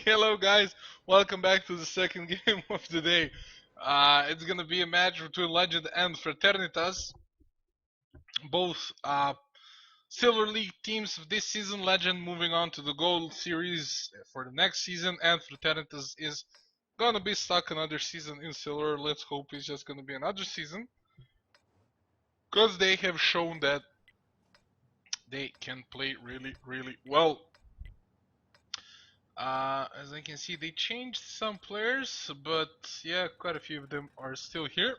Hello guys, welcome back to the second game of the day. It's gonna be a match between Legend and Fraternitas. Both Silver League teams of this season. Legend moving on to the Gold Series for the next season, and Fraternitas is gonna be stuck another season in Silver. Let's hope it's just gonna be another season, because they have shown that they can play really well. As I can see, they changed some players, but yeah, quite a few of them are still here.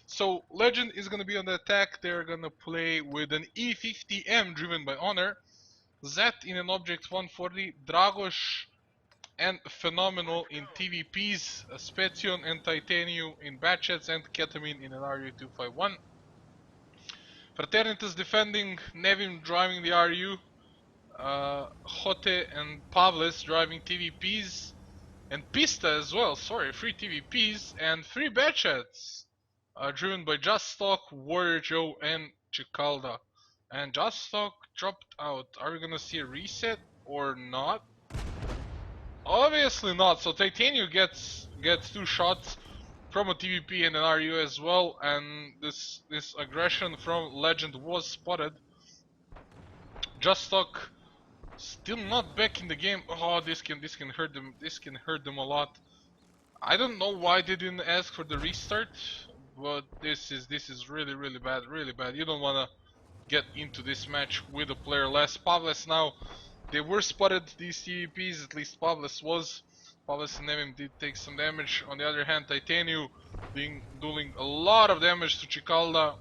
So Legend is gonna be on the attack. They're gonna play with an E50M driven by Honor, Zet in an Object 140, Dragos and Phenomenal in TVPs, Spetion and Titanium in Batchets, and Ketamine in an RU251. Fraternitas defending, Nevin driving the RU, Hote and Pavles driving TVPs, and Pista as well, sorry, 3 TVPs and 3 Batchets, driven by Just Stock, Warrior Joe, and Chicalda. And Just Stock dropped out. Are we gonna see a reset or not? Obviously not. So Titanium gets 2 shots from a TVP and an RU as well, and this aggression from Legend was spotted. Just Stock still not back in the game. Oh, this can hurt them. This can hurt them a lot. I don't know why they didn't ask for the restart, but this is really bad, You don't wanna get into this match with a player less. Pavles now, they were spotted, these TVPs, at least Pavles was. Pavles and Nevim did take some damage. On the other hand, Titanium doing a lot of damage to Chicalda.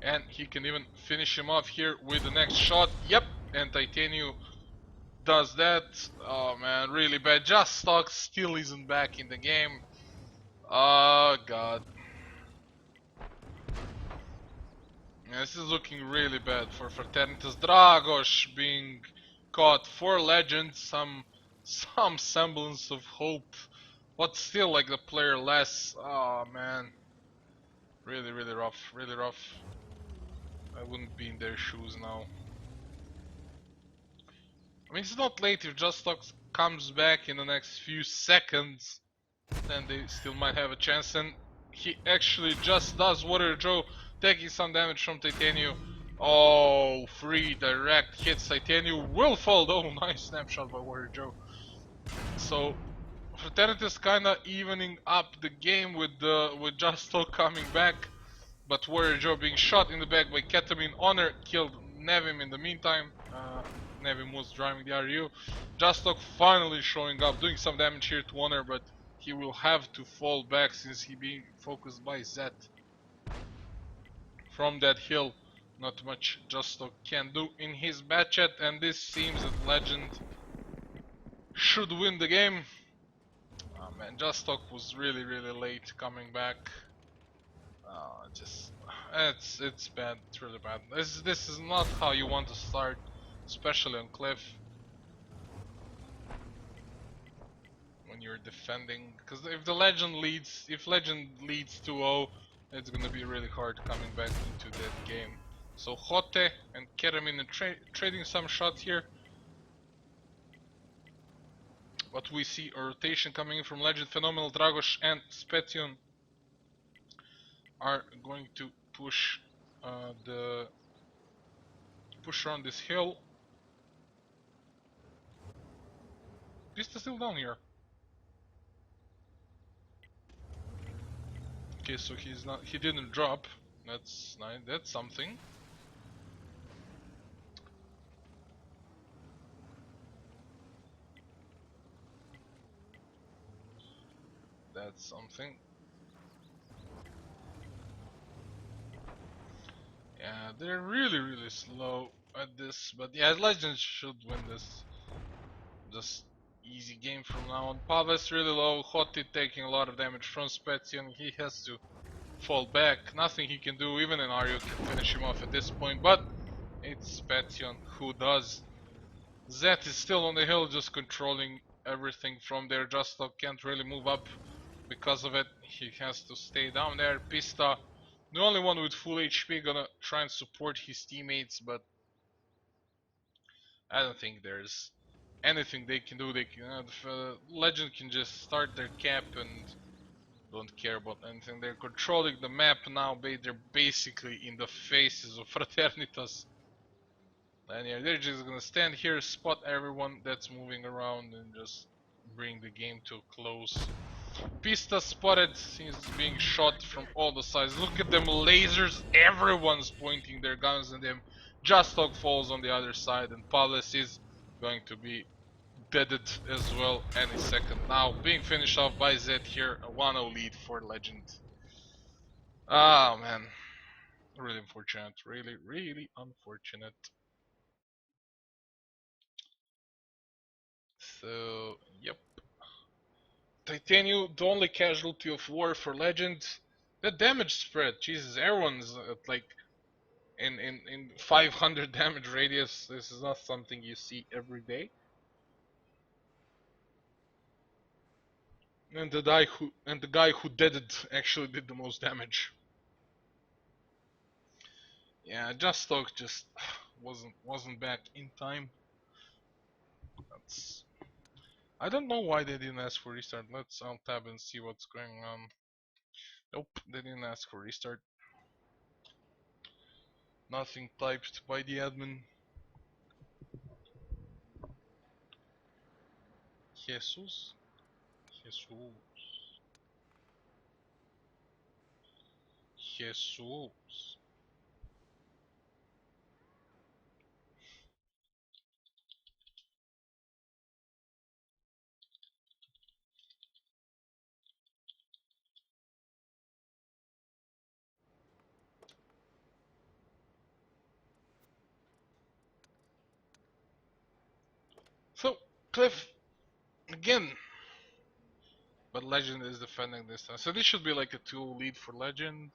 And he can even finish him off here with the next shot. Yep, and Titanium does that. Oh man, really bad. Just Stock still isn't back in the game. Oh god. Yeah, this is looking really bad for Fraternitas. Dragos being caught for Legend, some semblance of hope, but still like the player less. Oh man, really rough, really rough. I wouldn't be in their shoes now. I mean, it's not late if Just Stock comes back in the next few seconds, then they still might have a chance. And he actually just does. Warrior Joe taking some damage from Titanium. Oh, 3 direct hits. Titanium will fall though. Nice snapshot by Warrior Joe. So Fraternitas kinda evening up the game with Just Stock coming back, but Warrior Joe being shot in the back by Ketamine. Honor killed Nevim in the meantime. Nevim was driving the RU. Just Stock finally showing up, doing some damage here to Honor, but he will have to fall back since he being focused by Zet. From that hill, not much Just Stock can do in his batchet, and this seems that Legend should win the game. Oh man, Just Stock was really late coming back. It's bad, it's really bad. This is not how you want to start, especially on Cliff. When you're defending, because if Legend leads 2-0, it's gonna be really hard coming back into that game. So Hote and Keramine trading some shots here, but we see a rotation coming in from Legend. Phenomenal, Dragos and Spetion are going to push around this hill. Pista still down here. Okay, so he didn't drop. That's nice. That's something. That's something. Yeah, they're really slow at this, but yeah, Legends should win this. Just easy game from now on. Pavles really low, Hotti taking a lot of damage from Spetion. He has to fall back. Nothing he can do, even an Aryo can finish him off at this point, but it's Spetion who does. Zet is still on the hill, just controlling everything from there. Just Stock can't really move up because of it. He has to stay down there. Pista, the only one with full HP, gonna try and support his teammates, but I don't think there's anything they can do. They can, Legend can just start their cap and don't care about anything. They're controlling the map now. They're basically in the faces of Fraternitas. And yeah, they're just gonna stand here, spot everyone that's moving around, and just bring the game to a close. Pista spotted, seems being shot from all the sides. Look at them lasers, everyone's pointing their guns at him. Justok falls on the other side, and Palace is going to be deaded as well any second now. Being finished off by Zed here, a 1-0 lead for Legend. Ah man, really unfortunate, really unfortunate. So, yep. Titanium, the only casualty of war for Legend. The damage spread, Jesus, everyone's at like in 500 damage radius. This is not something you see every day. And the guy who did it actually did the most damage. Yeah, Justok just wasn't back in time. That's I don't know why they didn't ask for restart. Let's alt tab and see what's going on. Nope, they didn't ask for restart. Nothing typed by the admin. Jesus. Jesus. Jesus. So, Cliff, again, but Legend is defending this time. So this should be like a 2 lead for Legend.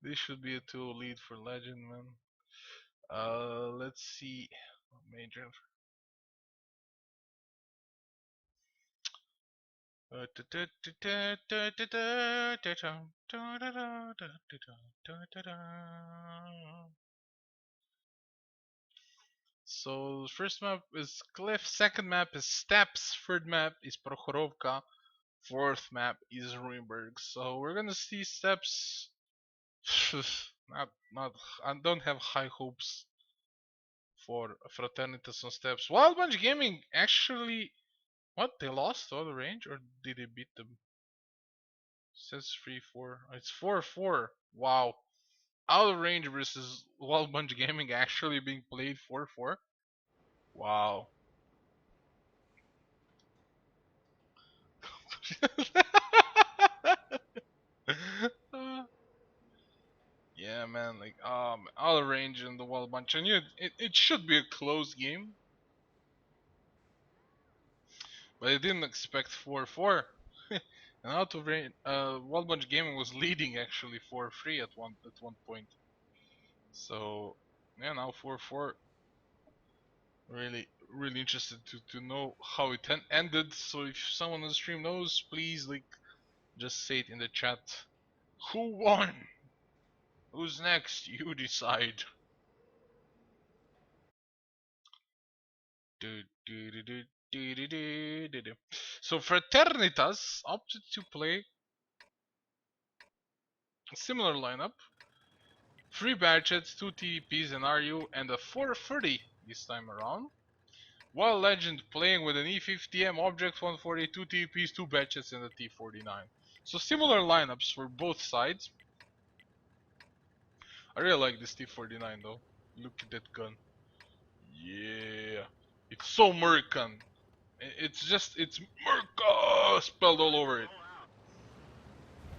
This should be a 2 lead for Legend, man. Let's see. Major. So first map is Cliff, second map is Steps, third map is Prokhorovka, fourth map is Ruinberg. So we're gonna see Steps. not I don't have high hopes for Fraternitas on Steps. Wild Bunch Gaming actually, what, they lost all the range or did they beat them? It says 3-4. It's 4-4. Wow. Out of range versus Wild Bunch Gaming actually being played 4-4. Wow. Yeah, man, like out of range in the Wild Bunch. I knew it should be a close game, but I didn't expect 4-4. And out of range, Wild Bunch Gaming was leading actually 4-3 at one point. So yeah, now 4-4. Really interested to know how it ended. So if someone on the stream knows, please like just say it in the chat. Who won? Who's next? You decide. So Fraternitas opted to play a similar lineup. 3 badgets, 2 TDPs and RU, and a 430 this time around. While Legend playing with an E50M, Object 140, 2 TDPs, 2 badgets, and a T49. So similar lineups for both sides. I really like this T49 though. Look at that gun. Yeah. It's so American. It's Merca spelled all over it.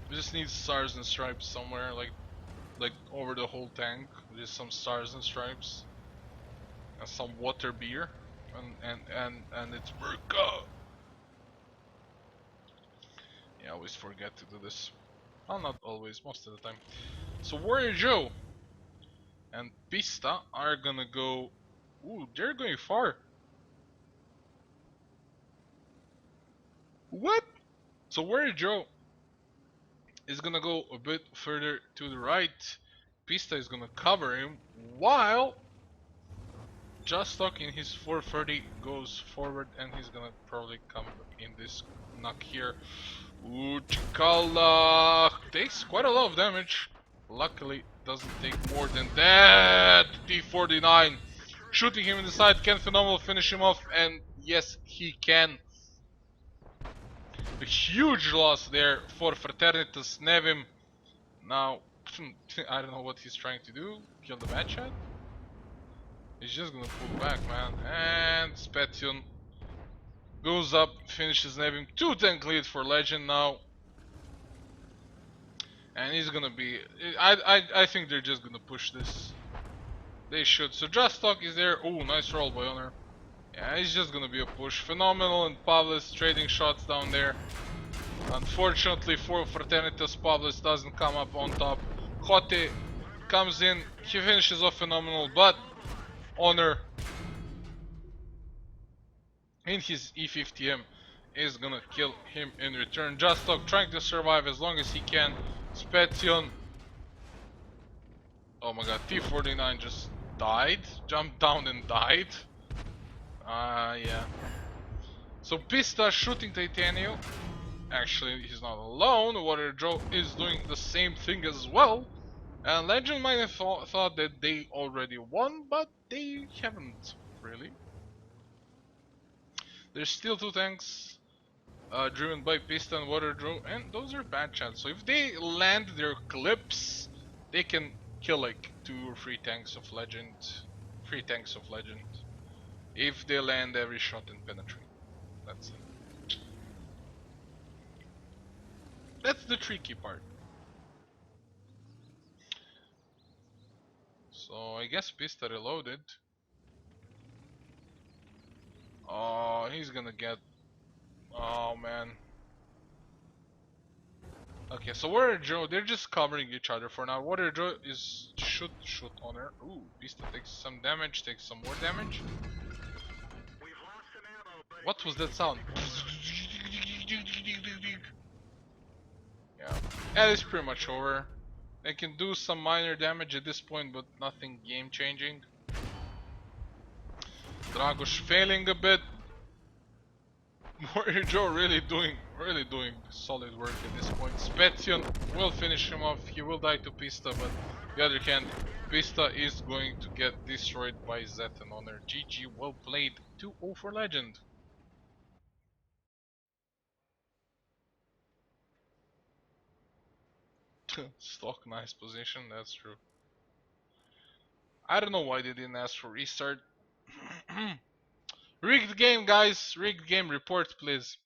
We just need stars and stripes somewhere, like over the whole tank. Just some stars and stripes. And some water beer. And it's Merca. Yeah, I always forget to do this. Well, not always, most of the time. So Warrior Joe and Pista are gonna go. Ooh, they're going far. What? So Warrior Joe is gonna go a bit further to the right. Pista is gonna cover him while Just Talk in his 430 goes forward and he's gonna probably come in this knock here. Ooh, Chikala takes quite a lot of damage. Luckily, doesn't take more than that. T49 shooting him in the side. Can Phenomenal finish him off? And yes, he can. A huge loss there for Fraternitas. Nevim now, I don't know what he's trying to do. Kill the bad shot? He's just gonna pull back, man. And Spetion goes up, finishes Nevim. 2-tank lead for Legend now. And he's gonna be... I think they're just gonna push this. They should. So Just Talk is there. Oh, nice roll by Honor. Yeah, it's just gonna be a push. Phenomenal and Pavlis trading shots down there. Unfortunately for Fraternitas, Pavlis doesn't come up on top. Hote comes in, he finishes off Phenomenal, but Honor in his E50M is gonna kill him in return. Just Talk trying to survive as long as he can. Spetion. Oh my god, T49 just died. Jumped down and died. Yeah. So Pista shooting Titanium. Actually, he's not alone. Water Joe is doing the same thing as well. And Legend might have thought that they already won, but they haven't really. There's still 2 tanks driven by Pista and Water Joe, and those are bad shots. So if they land their clips, they can kill like 2 or 3 tanks of Legend. 3 tanks of Legend. If they land every shot and penetrate. That's it. That's the tricky part. So I guess Pista reloaded. Oh, he's gonna get... Oh man. Okay, so Water Joe, they're just covering each other for now. Water Joe is shoot on her. Ooh, Pista takes some damage, takes some more damage. What was that sound? Yeah, that is pretty much over. They can do some minor damage at this point, but nothing game changing. Dragos failing a bit. Warrior Joe really doing solid work at this point. Spetion will finish him off. He will die to Pista, but on the other hand, Pista is going to get destroyed by Zet and Honor. GG, well played. 2-0 for Legend. Stock nice position, that's true. I don't know why they didn't ask for restart. Rigged game, guys. Rigged game. Report, please.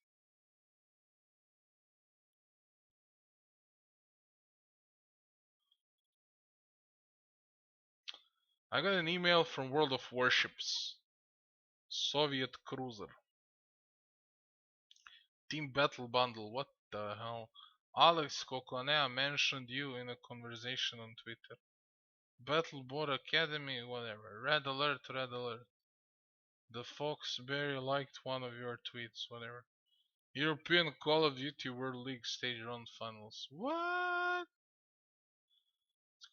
I got an email from World of Warships. Soviet cruiser. Team Battle Bundle. What the hell? Alex Coconea mentioned you in a conversation on Twitter. Battlebot Academy, whatever. Red alert, red alert. The Foxberry liked one of your tweets, whatever. European Call of Duty World League stage round finals. What?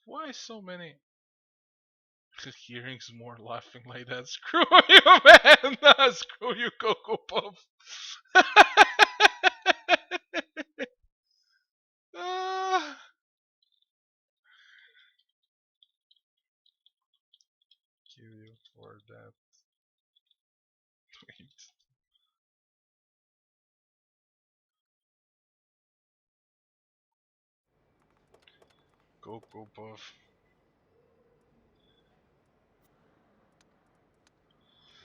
Why so many? Hearing's more laughing like that. Screw you, man! Screw you, Cocoa Puff. Ah. Kill you for that. Wait. Cocoa Puff.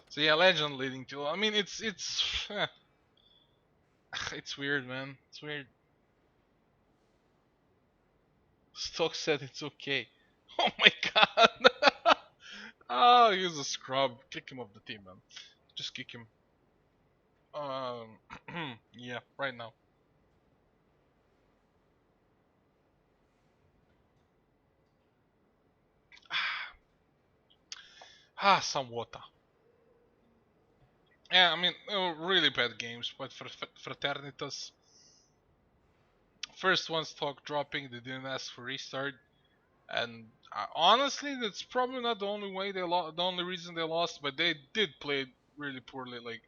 So yeah, Legend leading to. I mean, it's it's weird, man. It's weird. Stock said it's okay. Oh my god. Oh, he's a scrub. Kick him off the team, man. Just kick him. Yeah, right now. Some water. Yeah, I mean, really bad games, but for Fraternitas. First one, Stock dropping, they didn't ask for restart. And honestly, that's probably not the only way they lost. The only reason they lost, but they did play really poorly. Like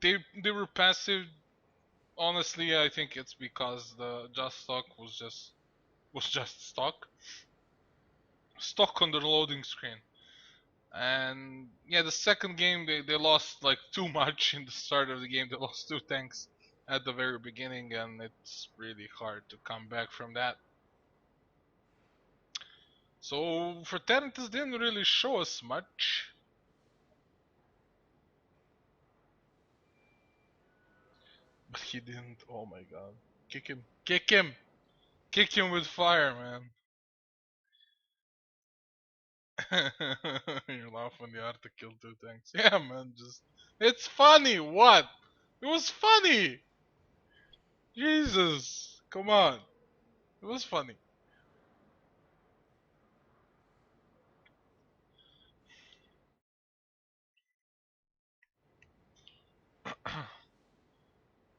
they were passive. Honestly, I think it's because the just stock was just stuck on the loading screen. And yeah, the second game they lost like too much in the start of the game. They lost 2 tanks at the very beginning, and it's really hard to come back from that. So Fraternitas didn't really show us much. But he didn't. Oh my god. Kick him. Kick him! Kick him with fire, man. You laugh when the Arctic killed 2 tanks. Yeah, man, just. It's funny! What? It was funny! Jesus! Come on. It was funny.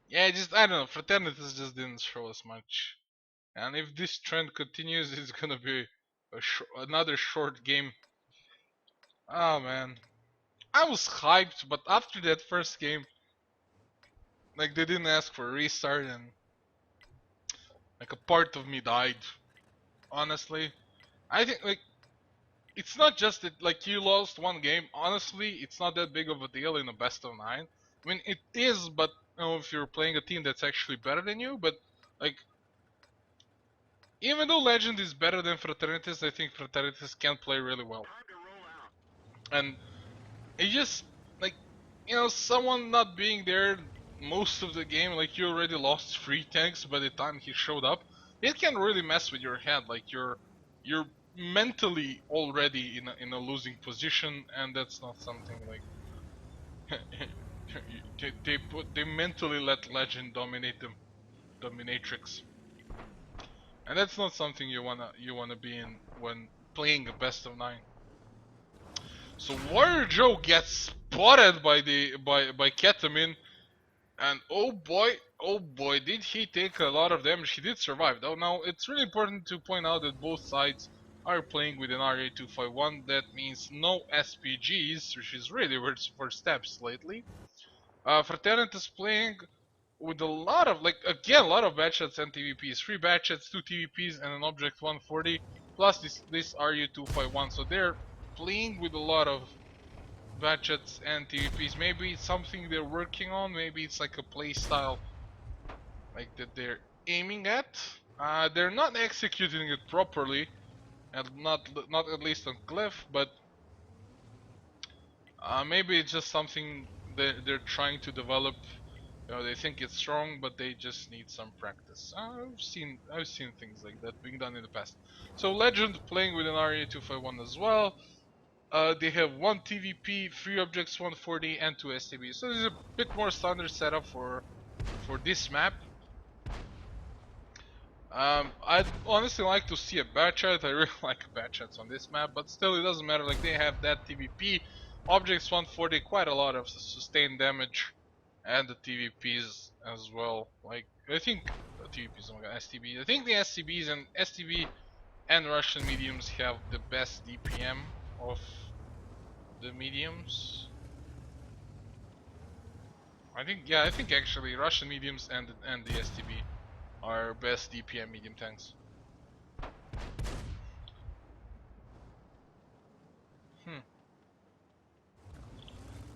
Yeah, just. I don't know. Fraternitas just didn't show us much. And if this trend continues, it's gonna be another short game. Oh man. I was hyped, but after that first game, like they didn't ask for a restart, and like a part of me died. Honestly, I think like it's not just that like you lost one game. Honestly, it's not that big of a deal in a best of 9. I mean, it is, but you know, if you're playing a team that's actually better than you, but like even though Legend is better than Fraternitas, I think Fraternitas can play really well. And it just like someone not being there most of the game, like you already lost 3 tanks by the time he showed up. It can really mess with your head. Like you're mentally already in a losing position, and that's not something like they mentally let Legend dominate them, dominatrix, and that's not something you wanna be in when playing a best of 9. So Warrior Joe gets spotted by Ketamine, and oh boy, did he take a lot of damage. He did survive though. Now it's really important to point out that both sides are playing with an RA251. That means no SPGs, which is really weird for steps lately. Fraternitas playing with a lot of again a lot of bad shots and TVPs. 3 bad shots, 2 TVPs, and an object 140 plus this RU251. So they're playing with a lot of budgets and TVPs. Maybe it's something they're working on. Maybe it's like a play style like that they're aiming at. They're not executing it properly, and not at least on Cliff. But maybe it's just something they're trying to develop. They think it's strong, but they just need some practice. I've seen things like that being done in the past. So Legend playing with an RA251 as well. They have 1 TVP, 3 objects 140, and 2 STBs. So this is a bit more standard setup for this map. I'd honestly like to see a bad chat. I really like bad chats on this map, but still it doesn't matter. Like they have that TVP, objects 140, quite a lot of sustained damage, and the TVPs as well. Like I think the TVPs, oh my god, STB. I think the STBs and STB and Russian mediums have the best DPM of the mediums. I think actually Russian mediums and the STB are best DPM medium tanks.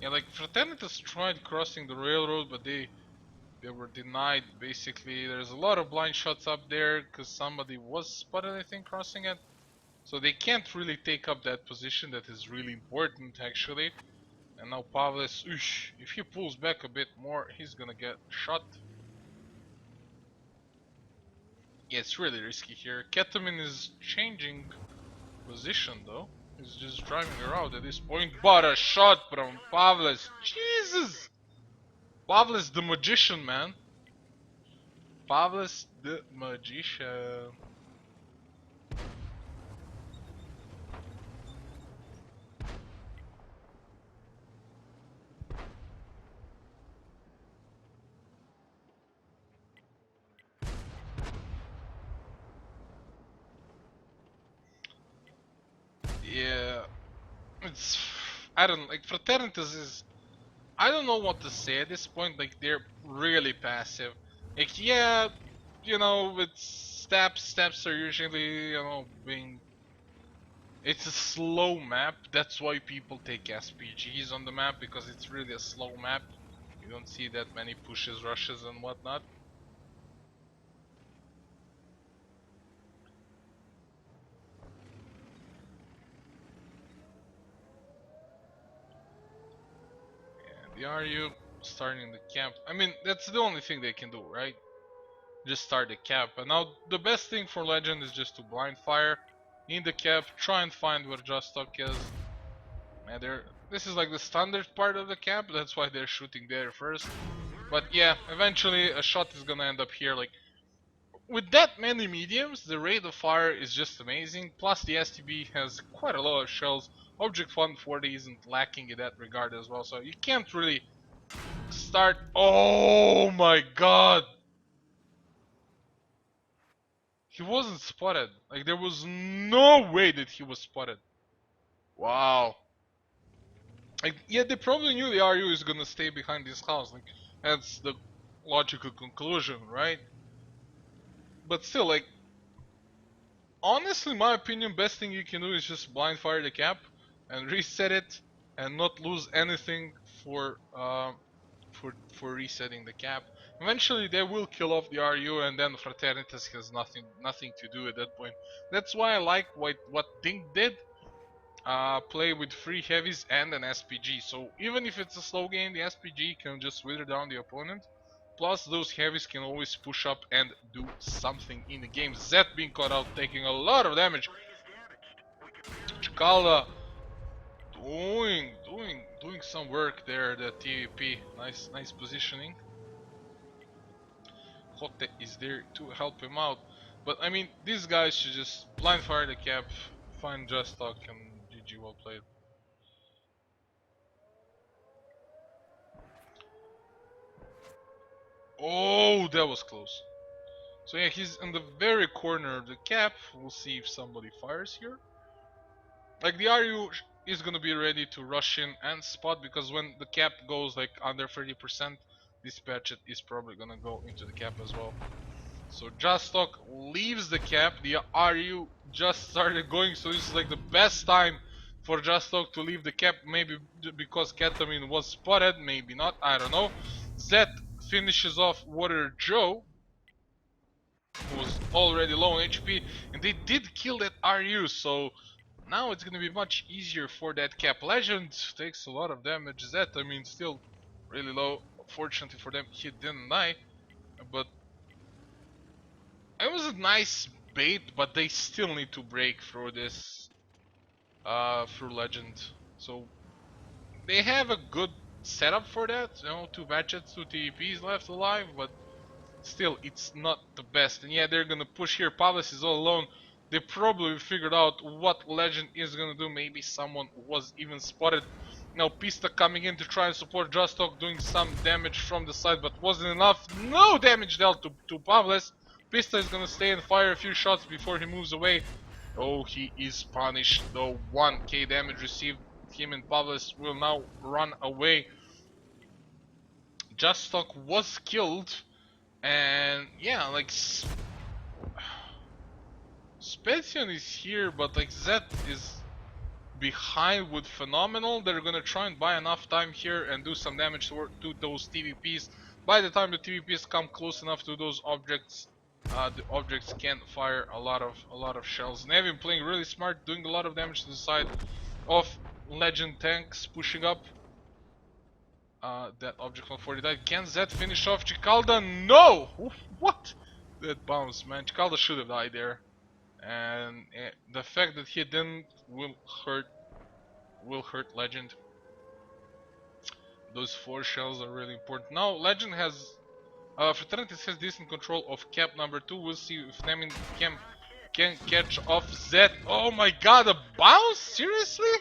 Yeah, like Fraternitas tried crossing the railroad, but they were denied. Basically, there's a lot of blind shots up there because somebody was spotted, I think, crossing it. So they can't really take up that position that is really important, actually. And now Pavles, if he pulls back a bit more, he's gonna get shot. Yeah, it's really risky here. Ketamine is changing position though. He's just driving around at this point. But a shot from Pavles. Jesus! Pavles the magician, man. Pavles the magician. it's, I don't like Fraternitas is, I don't know what to say at this point. Like they're really passive. Like yeah, you know, with steps are usually, you know, being. It's a slow map. That's why people take SPGs on the map, because it's really a slow map. You don't see that many pushes, rushes, and whatnot. And the RU starting the camp. I mean, that's the only thing they can do, right? Just start the cap. And now the best thing for Legend is just to blind fire in the cap, try and find where Justok is. And this is like the standard part of the cap, that's why they're shooting there first. But yeah, eventually a shot is gonna end up here. Like with that many mediums, the rate of fire is just amazing. Plus the STB has quite a lot of shells. Object 140 isn't lacking in that regard as well, so you can't really start. Oh my god! He wasn't spotted. Like there was no way that he was spotted. Wow. Like yeah, they probably knew the RU is gonna stay behind this house. Like that's the logical conclusion, right? But still, like honestly, my opinion, best thing you can do is just blind fire the cap and reset it, and not lose anything for for resetting the cap. Eventually, they will kill off the RU, and then Fraternitas has nothing to do at that point. That's why I like what Dink did. Play with 3 heavies and an SPG. So even if it's a slow game, the SPG can just wither down the opponent. Plus those heavies can always push up and do something in the game. Zed being caught out, taking a lot of damage. Chikala doing some work there. The TVP, nice positioning. Hotte is there to help him out. But I mean, these guys should just blind fire the cap, find Just Talk, and GG, well played. Oh, that was close. So yeah, he's in the very corner of the cap. We'll see if somebody fires here. Like the RU is gonna be ready to rush in and spot, because when the cap goes like under 30%, this patchet is probably gonna go into the cap as well. So Justok leaves the cap. The RU just started going, so this is like the best time for Justok to leave the cap. Maybe because Ketamine was spotted, maybe not, I don't know. Zed finishes off Water Joe, who was already low on HP, and they did kill that RU, so now it's gonna be much easier for that cap. Legend takes a lot of damage. Zed, I mean, still really low. Fortunately for them, he didn't die, but it was a nice bait, but they still need to break through this, through Legend. So they have a good setup for that. You know, 2 batchets, 2 TVPs left alive, but still, it's not the best. And yeah, they're gonna push here. Palace is all alone. They probably figured out what Legend is gonna do. Maybe someone was even spotted. Now Pista coming in to try and support Justok, doing some damage from the side, but wasn't enough. No damage dealt to Pavles. Pista is gonna stay and fire a few shots before he moves away. Oh, he is punished though. 1k damage received. Him and Pavles will now run away. Justok was killed. And yeah, like Specian is here, but like Zed is behind with Phenomenal. They're gonna try and buy enough time here and do some damage to those TVPs. By the time the TVPs come close enough to those objects, the objects can fire a lot of shells. And they've been playing really smart, doing a lot of damage to the side of Legend tanks, pushing up. That object 140 died. Can Zed finish off Chicalda? No! What? That bounce, man. Chicalda should have died there. And the fact that he didn't will hurt Legend. Those 4 shells are really important. Now Legend has Fraternitas has decent control of cap number 2. We'll see if Nemin can catch off Zed. Oh my god, a bounce? Seriously?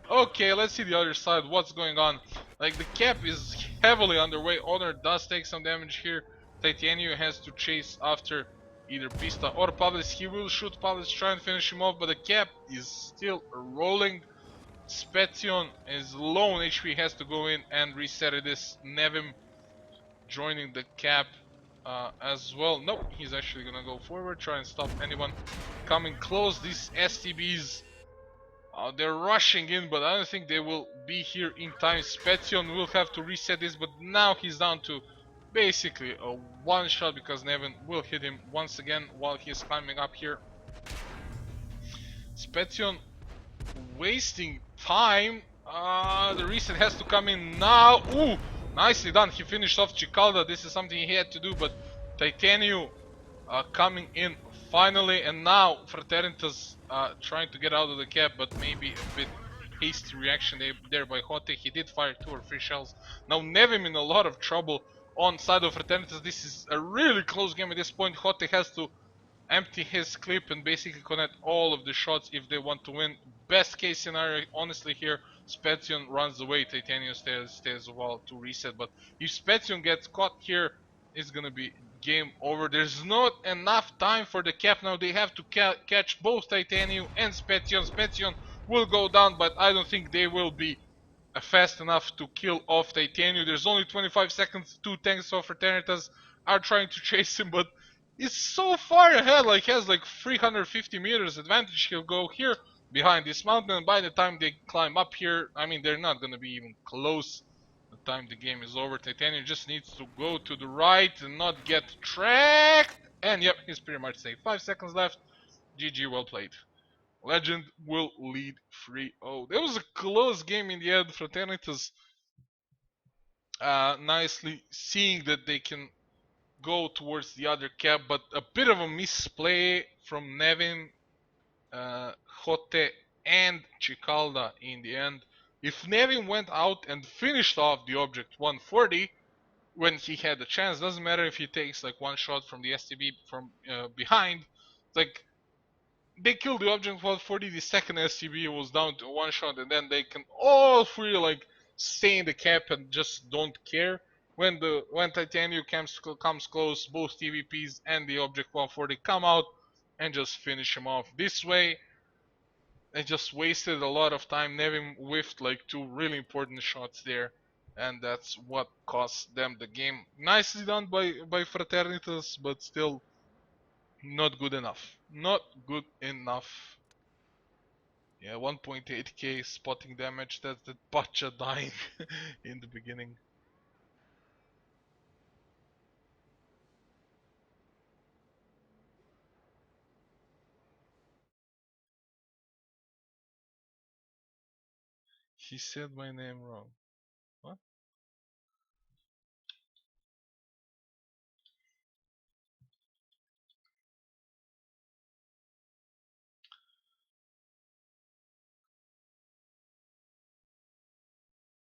Okay, let's see the other side. What's going on? Like the cap is heavily underway. Honor does take some damage here. Titanium has to chase after either Pista or Pavlis. He will shoot Pavlis, try and finish him off, but the cap is still rolling. Spetion is low on HP, has to go in and reset it. This Nevim joining the cap as well. Nope, he's actually gonna go forward, try and stop anyone coming close. These STBs, they're rushing in, but I don't think they will be here in time. Spetion will have to reset this, but now he's down to basically a one shot because Nevin will hit him once again while he's climbing up here. Spetion wasting time. The reset has to come in now. Ooh, nicely done. He finished off Chicalda. This is something he had to do, but Titanium coming in finally, and now Fraternitas trying to get out of the cap, but maybe a bit hasty reaction there by Hote. He did fire 2 or 3 shells. Now Nevim in a lot of trouble on side of Fraternitas. This is a really close game at this point. Hote has to empty his clip and basically connect all of the shots if they want to win. Best case scenario, honestly, here Spetion runs away, Titanium stays a while to reset, but if Spetion gets caught here, it's gonna be game over. There's not enough time for the cap now. They have to catch both Titanium and Spetion. Spetion will go down, but I don't think they will be fast enough to kill off Titanium. There's only 25 seconds. 2 tanks of Fraternitas are trying to chase him, but it's so far ahead. Like, he has like 350 meters advantage. He'll go here behind this mountain, and by the time they climb up here, I mean, they're not gonna be even close. The time the game is over, Titanium just needs to go to the right and not get tracked. And yep, he's pretty much safe. 5 seconds left. GG, well played. Legend will lead 3-0. That was a close game in the end. Fraternitas nicely seeing that they can go towards the other cap, but a bit of a misplay from Nevin, Hote, and Chicalda in the end. If Nevin went out and finished off the object 140 when he had the chance, doesn't matter if he takes like one shot from the STB from behind, like, they killed the object 140, the second SCB was down to one shot, and then they can all three like stay in the cap and just don't care. When Titanium comes close, both TVPs and the object 140 come out and just finish him off. This way, they just wasted a lot of time. Nevin whiffed like 2 really important shots there, and that's what cost them the game. Nicely done by Fraternitas, but still not good enough. Not good enough. Yeah, 1.8k spotting damage. That's the Bacha dying in the beginning. He said my name wrong. What?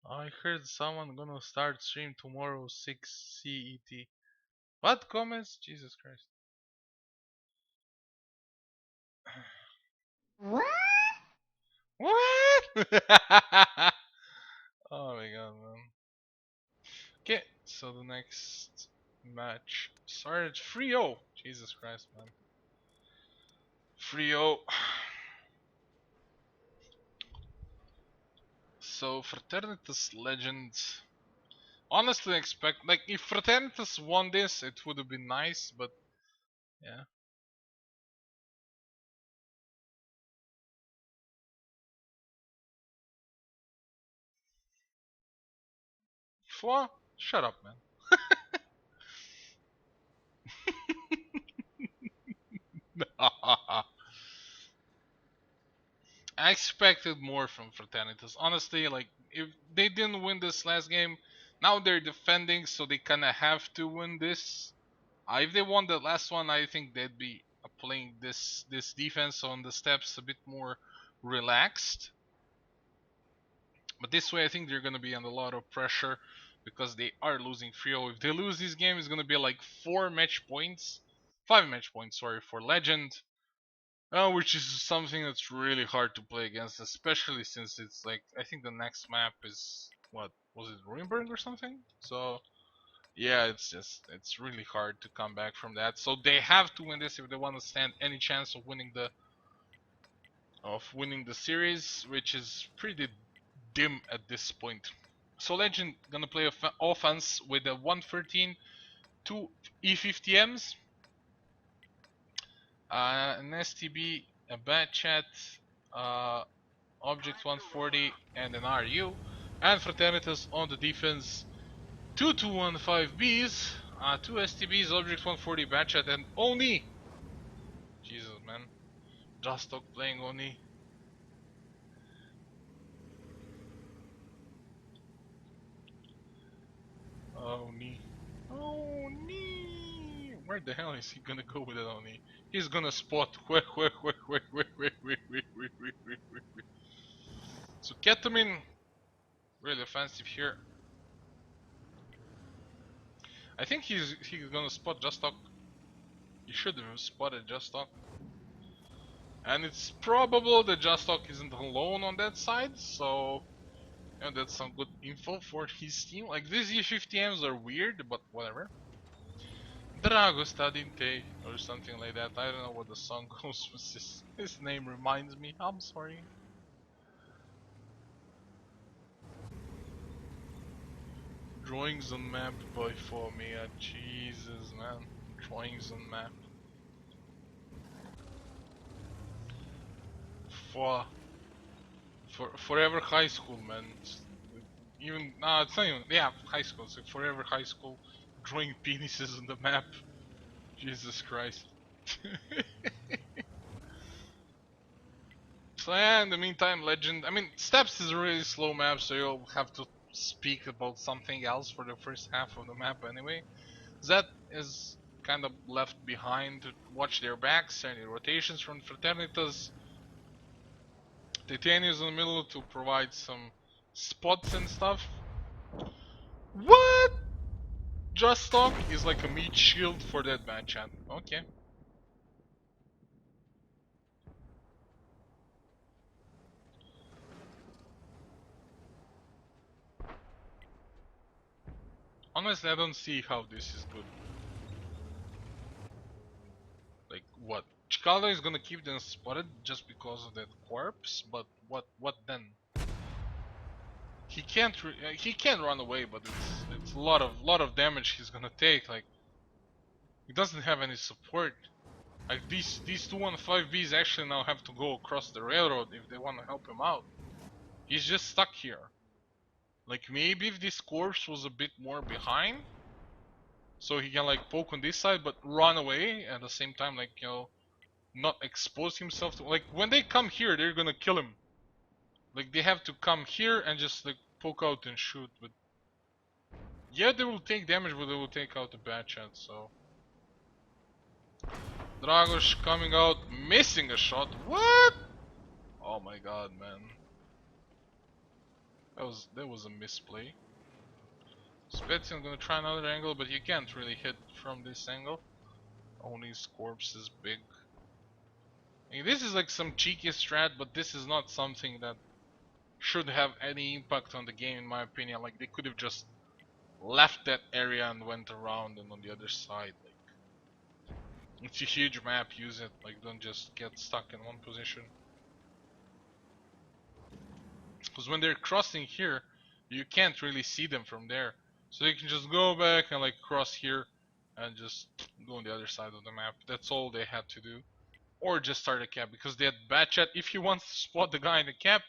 I heard someone gonna start stream tomorrow 6 CET. What comments? Jesus Christ. What? What? Oh my god, man. Okay, so the next match started 3-0. Jesus Christ, man. 3-0. So Fraternitas Legends. Honestly, expect like if Fraternitas won this, it would have been nice, but yeah. Fwa, shut up, man. I expected more from Fraternitas. Honestly, like if they didn't win this last game, now they're defending, so they kind of have to win this. If they won the last one, I think they'd be playing this defense on the steps a bit more relaxed. But this way, I think they're gonna be under a lot of pressure because they are losing 3-0. If they lose this game, it's gonna be like 4 match points, 5 match points, sorry, for Legend. Which is something that's really hard to play against, especially since it's like, I think the next map is, what was it, Ruinberg or something? So yeah, it's really hard to come back from that. So they have to win this if they want to stand any chance of winning of winning the series, which is pretty dim at this point. So Legend gonna play offense with a 113, 2 E50Ms, an STB, a bad chat, object 140, and an RU, and Fraternitas on the defense, 2 215Bs, 2 STBs, object 140, bad chat, and Oni. Jesus, man. Just stop playing Oni. Oni. Oni. Where the hell is he gonna go with that Oni? He's gonna spot. So Ketamine, really offensive here. I think he's gonna spot Just Talk. He should have spotted Just Talk. And it's probable that Just Talk isn't alone on that side, so yeah, that's some good info for his team. Like these E50Ms are weird, but whatever. Drago Stadinte or something like that. I don't know what the song goes with. His name reminds me. I'm sorry. Drawings on map by Formia. Jesus, man. Drawings on map. Forever high school, man. Even it's not even, yeah, high school. It's like forever high school, drawing penises on the map. Jesus Christ. So yeah, in the meantime, Legend. I mean, Steps is a really slow map, so you'll have to speak about something else for the first half of the map anyway. Zed is kind of left behind to watch their backs, any rotations from Fraternitas. Titania is in the middle to provide some spots and stuff. What? Just Talk is like a meat shield for that bad chat. Okay. Honestly, I don't see how this is good. Like, what? Chikado is gonna keep them spotted just because of that corpse, but what then? He can't he can run away, but it's a lot of damage he's gonna take. Like, he doesn't have any support. Like these 215Bs actually now have to go across the railroad if they want to help him out. He's just stuck here. Like maybe if this corpse was a bit more behind, so he can like poke on this side but run away at the same time, like, you know, not expose himself to, like, when they come here they're gonna kill him. Like they have to come here and just like poke out and shoot, but yeah, they will take damage, but they will take out the bad chat. So Dragos coming out, missing a shot. What? Oh my god, man. That was a misplay. Spetzian gonna try another angle, but you can't really hit from this angle. Oni's corpse is big. I mean, this is like some cheeky strat, but this is not something that should have any impact on the game, in my opinion. Like, they could have just left that area and went around and on the other side. Like, it's a huge map, use it. Like, don't just get stuck in one position. Because when they're crossing here, you can't really see them from there. So you can just go back and like cross here and just go on the other side of the map. That's all they had to do. Or just start a cap, because they had bad chat. If he wants to spot the guy in the cap,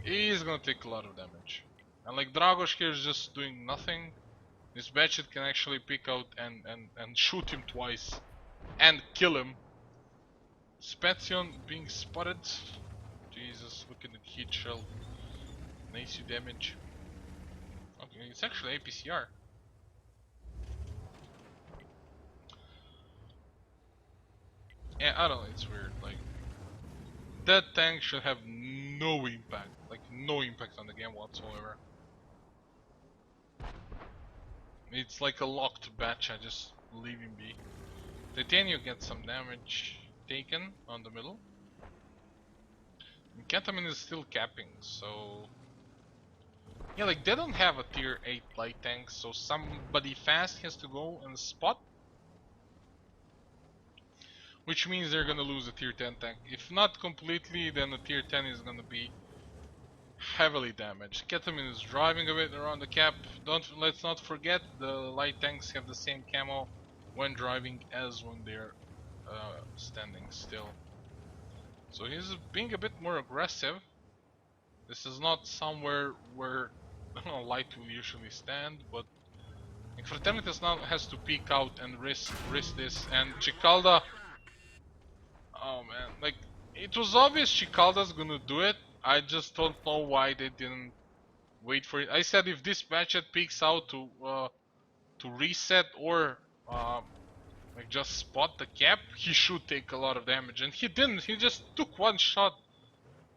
he's gonna take a lot of damage. And like Dragos here is just doing nothing. This bad chat can actually pick out and shoot him twice and kill him. Spetzion being spotted. Jesus, look at the heat shell. Nice damage. Okay, it's actually APCR. Yeah, I don't know, it's weird. Like, that tank should have no impact. Like, no impact on the game whatsoever. It's like a locked batch, I just leave him be. Titania gets some damage taken on the middle. Ketamine is still capping, so... yeah, like, they don't have a tier 8 light tank, so somebody fast has to go and spot. which means they're gonna lose a tier 10 tank. If not completely, then the tier 10 is gonna be heavily damaged. Ketamine is driving a bit around the cap. Let's not forget the light tanks have the same camo when driving as when they're standing still. So he's being a bit more aggressive. This is not somewhere where light will usually stand, but like, Fraternitas now has to peek out and risk this, and Chicalda. Oh man, like it was obvious Chicalda's gonna do it. I just don't know why they didn't wait for it. I said if this matchup peeks out to reset or like just spot the cap, he should take a lot of damage, and he didn't. He just took one shot.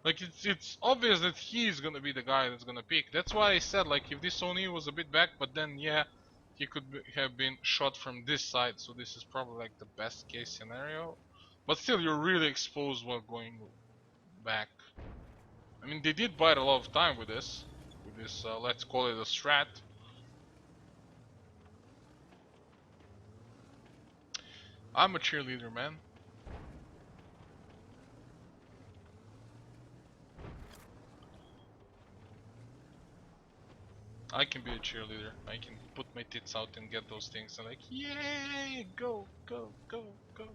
Like it's obvious that he's gonna be the guy that's gonna peak. That's why I said like if this Oni was a bit back, but then yeah, he could have been shot from this side. So this is probably like the best case scenario. But still, you're really exposed while going back. I mean, they did bite a lot of time with this. Let's call it a strat. I'm a cheerleader, man. I can be a cheerleader. I can put my tits out and get those things and like, yay, go, go, go, go.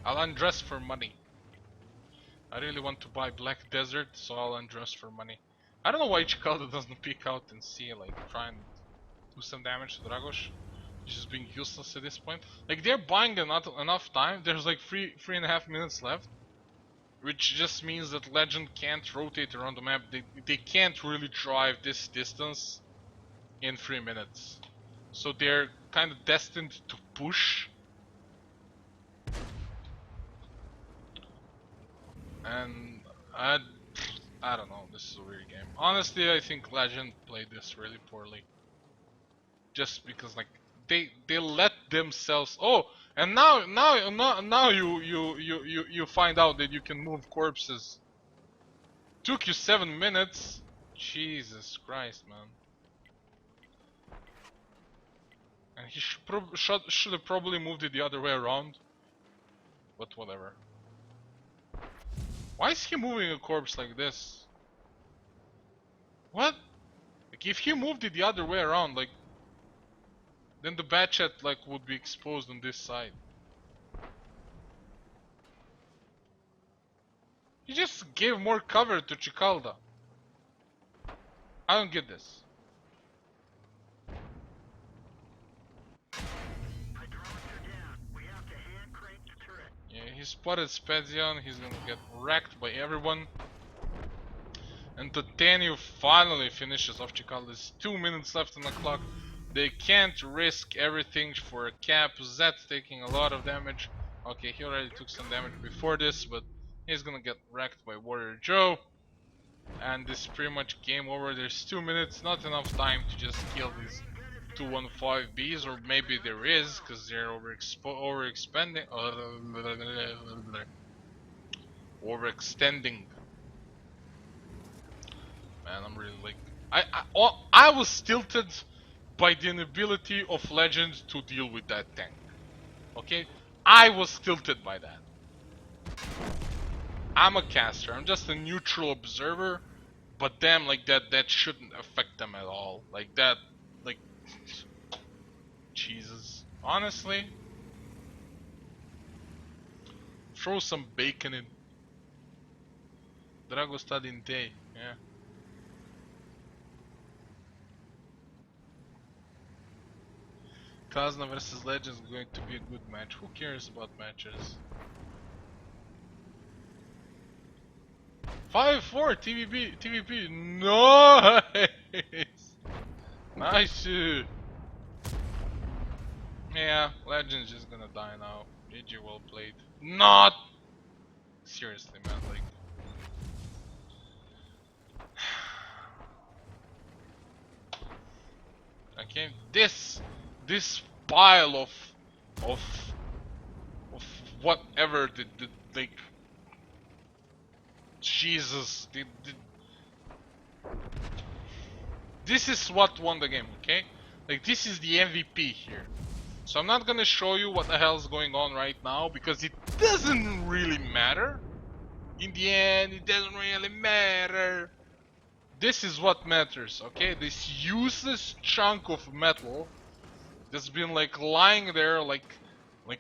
I'll undress for money. I really want to buy Black Desert, so I'll undress for money. I don't know why Chicalda doesn't peek out and see, like, try and do some damage to Dragos. He's just being useless at this point. Like, they're buying enough time. There's like 3.5 minutes left. Which just means that Legend can't rotate around the map. They can't really drive this distance in 3 minutes. So they're kind of destined to push. And I don't know, this is a weird game. Honestly, I think Legend played this really poorly. Just because like they let themselves. Oh, and now you find out that you can move corpses. Took you 7 minutes. Jesus Christ, man. And he should have probably moved it the other way around. But whatever. Why is he moving a corpse like this? What? Like if he moved it the other way around, like then the Batchat like would be exposed on this side. He just gave more cover to Chicalda. I don't get this. Yeah, he spotted Spezion, he's gonna get wrecked by everyone. And Titanium finally finishes off Chicalda. There's 2 minutes left on the clock. They can't risk everything for a cap. Zed's taking a lot of damage. Okay, he already took some damage before this, but he's gonna get wrecked by Warrior Joe. And this is pretty much game over. There's 2 minutes, not enough time to just kill these 215Bs, or maybe there is, because they're overextending. Man, I'm really like I was tilted by the inability of Legend to deal with that tank. Okay, I was tilted by that. I'm a caster. I'm just a neutral observer, but damn, like that shouldn't affect them at all. Like that, like Jesus. Honestly, throw some bacon in. Drago sta din te, yeah. Kazna versus Legend is going to be a good match. Who cares about matches? 5-4 TVP. Nice. Nice. Yeah, Legend's just gonna die now. GG, well played. Not seriously, man. Like, okay, this pile of whatever did like. Jesus, this is what won the game, okay? Like, this is the MVP here. So I'm not gonna show you what the hell's going on right now because it doesn't really matter. In the end, it doesn't really matter. This is what matters, okay? This useless chunk of metal that's been like lying there, like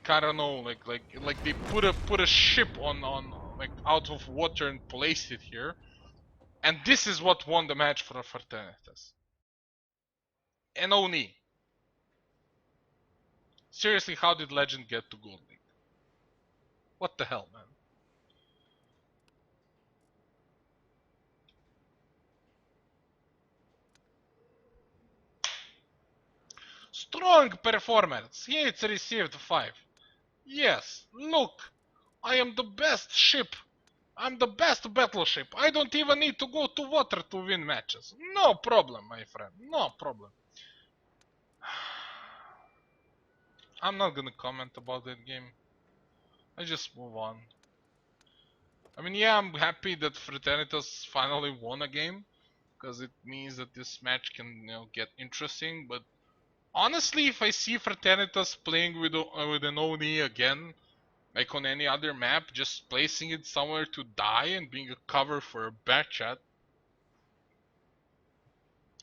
I don't know, like they put a ship on like out of water and placed it here, and this is what won the match for the Fraternitas. And Oni, seriously, how did Legend get to Gold League? What the hell, man? Strong performance. It's received 5. Yes, look, I am the best ship. I'm the best battleship. I don't even need to go to water to win matches. No problem, my friend. No problem. I'm not gonna comment about that game. I just move on. I mean, yeah, I'm happy that Fraternitas finally won a game, because it means that this match can, get interesting. But honestly, if I see Fraternitas playing with an Oni again, like on any other map, just placing it somewhere to die and being a cover for a bad chat,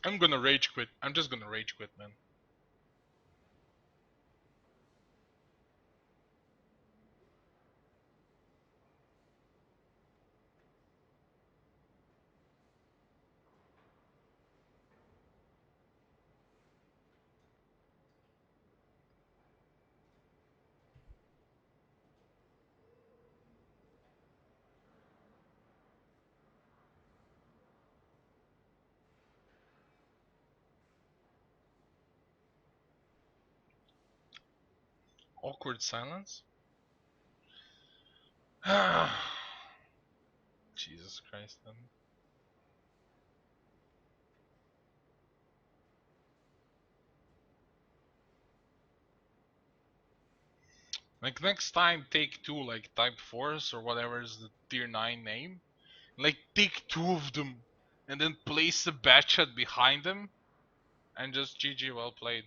I'm gonna rage quit. I'm just gonna rage quit, man. Awkward silence? Jesus Christ, then. Like next time, take 2, like Type Force or whatever is the Tier 9 name. Like take 2 of them, and then place a bad chat behind them, and just GG, well played.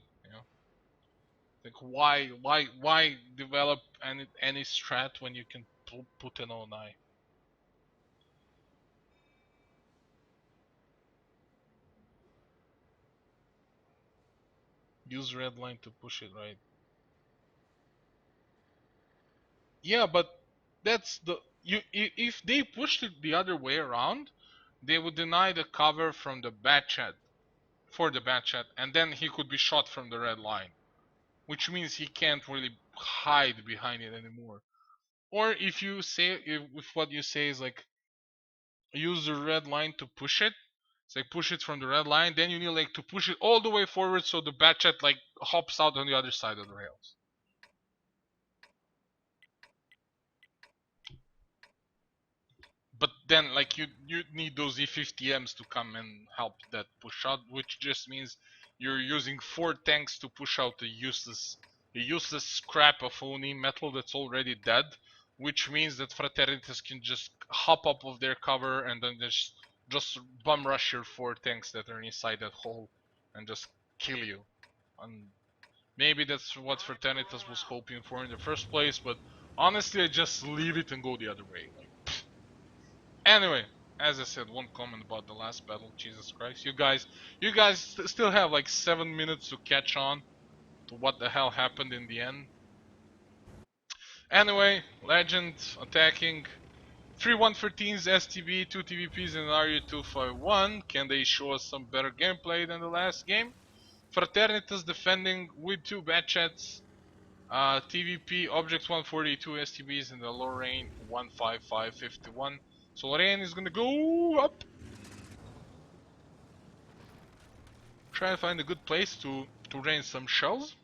Like why develop any strat when you can put an ONI? Use red line to push it, right? Yeah, but that's the if they pushed it the other way around, they would deny the cover from the bad chat for the bad chat, and then he could be shot from the red line, which means he can't really hide behind it anymore. Or if you say if what you say is like use the red line to push it, it's like push it from the red line, then you need like to push it all the way forward so the bad chat like hops out on the other side of the rails. But then like you need those E50Ms to come and help that push out, which just means you're using 4 tanks to push out a useless scrap of Oni metal that's already dead, which means that Fraternitas can just hop up of their cover and then just bum rush your 4 tanks that are inside that hole and just kill you. And maybe that's what Fraternitas was hoping for in the first place, but honestly I just leave it and go the other way. Like, anyway, as I said, one comment about the last battle. Jesus Christ, you guys still have like 7 minutes to catch on to what the hell happened in the end. Anyway, Legend attacking 3-1-13's STB, 2 TVPs and RU-251. Can they show us some better gameplay than the last game? Fraternitas defending with 2 Batchets, TVP, Objects 142 STBs and the Lorraine 15551. So Lorraine is gonna go up. Try to find a good place to rain some shells.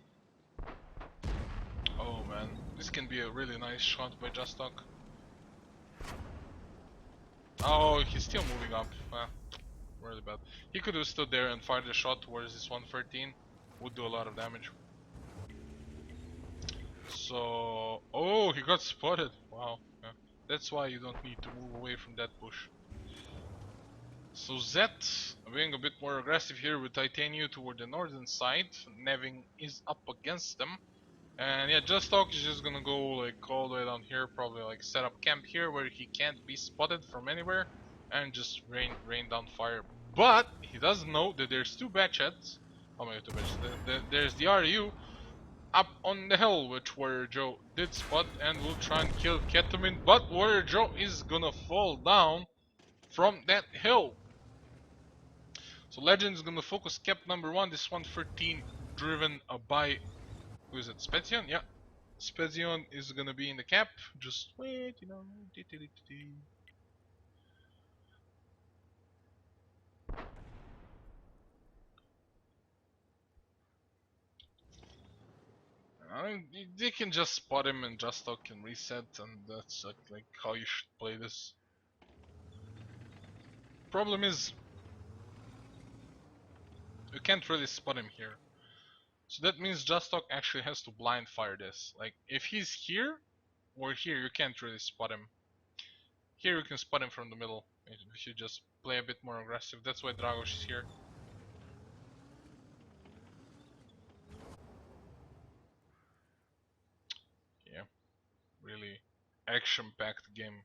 Oh man, this can be a really nice shot by Just Talk. Oh, he's still moving up. Worried about. He could have stood there and fired a shot towards this 113. Would do a lot of damage. So, oh, he got spotted. Wow. Yeah. That's why you don't need to move away from that bush. So Zet being a bit more aggressive here with Titanium toward the northern side. Neving is up against them. And yeah, Just Talk is just gonna go like all the way down here, probably like set up camp here where he can't be spotted from anywhere, and just rain down fire. But he doesn't know that there's two batchets. Oh my god, two batchets. There's the RU up on the hill, which Warrior Joe did spot and will try and kill Ketamine, but Warrior Joe is gonna fall down from that hill. So Legend is gonna focus cap number 1, this 113 driven by, who is it, Spezion? Yeah, Spezion is gonna be in the cap. Just wait, you know. I mean, they can just spot him and Just Talk can reset, and that's like how you should play this. Problem is, you can't really spot him here. So that means Just Talk actually has to blind fire this. Like, if he's here or here, you can't really spot him. Here you can spot him from the middle if you just play a bit more aggressive. That's why Dragos is here. Yeah, really action-packed game.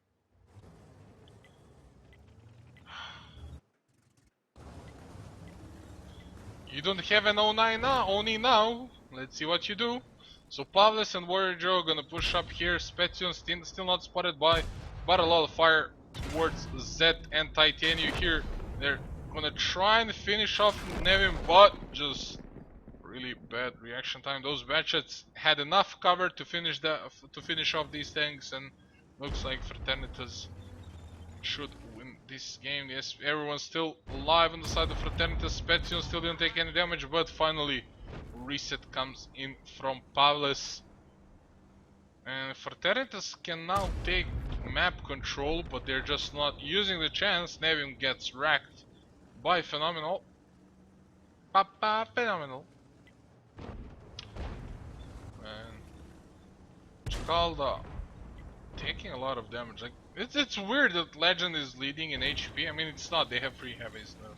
You don't have an 09 now, Oni now. Let's see what you do. So Pavlis and Warrior Joe are gonna push up here. Spezion still not spotted by, but a lot of fire towards Zed and Titanium here. They're gonna try and finish off Nevin, but just really bad reaction time. Those batchets had enough cover to finish off these things, and looks like Fraternitas should win this game. Yes, everyone's still alive on the side of Fraternitas. Spezion still didn't take any damage, but finally reset comes in from Pavles. And Fraternitas can now take map control, but they're just not using the chance. Nevin gets racked by Phenomenal. Papa Phenomenal. And Chkalda taking a lot of damage. Like, it's weird that Legend is leading in HP. I mean, it's not. They have free heavies now.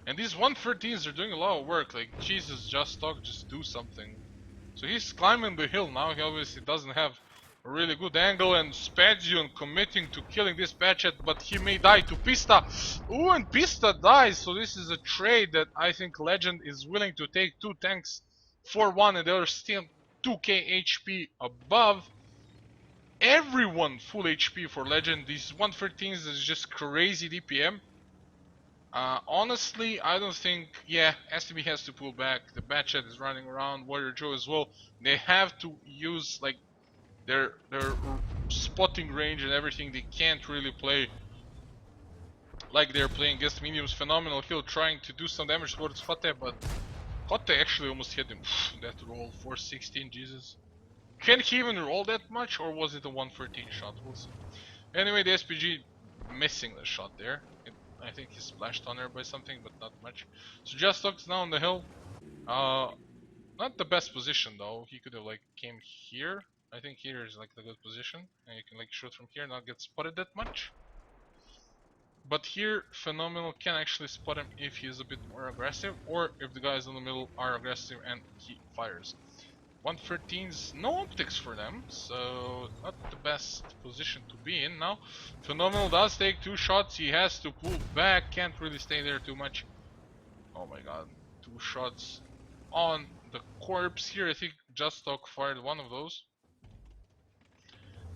And these 113s are doing a lot of work. Like, Jesus, Just Talk, just do something. So he's climbing the hill now. He obviously doesn't have a really good angle. And Spezion committing to killing this Batchet, but he may die to Pista. Ooh, and Pista dies. So this is a trade that I think Legend is willing to take. Two tanks for one, and they're still 2k HP above. Everyone full HP for Legend. These 113s is just crazy DPM. Honestly, I don't think, yeah, STB has to pull back. The Batchet is running around, Warrior Joe as well. They have to use like their spotting range and everything. They can't really play like they're playing against mediums. Phenomenal Hill trying to do some damage towards Hotte, but Hotte actually almost hit him. That roll, 416, Jesus. Can he even roll that much, or was it a 114 shot? We'll see. Anyway, the SPG missing the shot there. I think he splashed on her by something, but not much. So Just Talk's now on the hill. Not the best position though. He could have like came here. I think here is like the good position, and you can like shoot from here, not get spotted that much. But here, Phenomenal can actually spot him if he is a bit more aggressive, or if the guys in the middle are aggressive and he fires. 113's no optics for them, so not the best position to be in now. Phenomenal does take two shots, he has to pull back, can't really stay there too much. Oh my god, two shots on the corpse here. I think Just Talk fired one of those.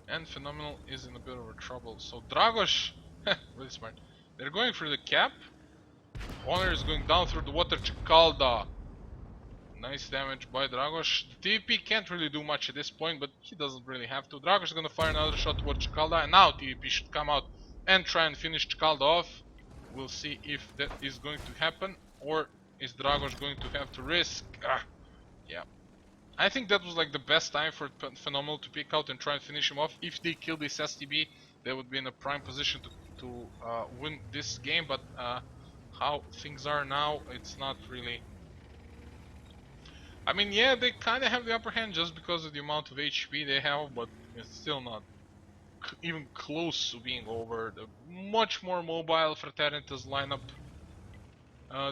And Phenomenal is in a bit of a trouble. So Dragos, really smart. They're going for the cap. Honor is going down through the water. Chkalda. Nice damage by Dragos. TVP can't really do much at this point, but he doesn't really have to. Dragos is gonna fire another shot towards Chkalda, and now TVP should come out and try and finish Chkalda off. We'll see if that is going to happen, or is Dragos going to have to risk? Yeah. I think that was like the best time for Phenomenal to pick out and try and finish him off. If they kill this STB, they would be in a prime position to win this game, but how things are now, it's not really. I mean, yeah, they kind of have the upper hand just because of the amount of HP they have, but it's still not even close to being over. The much more mobile Fraternitas lineup.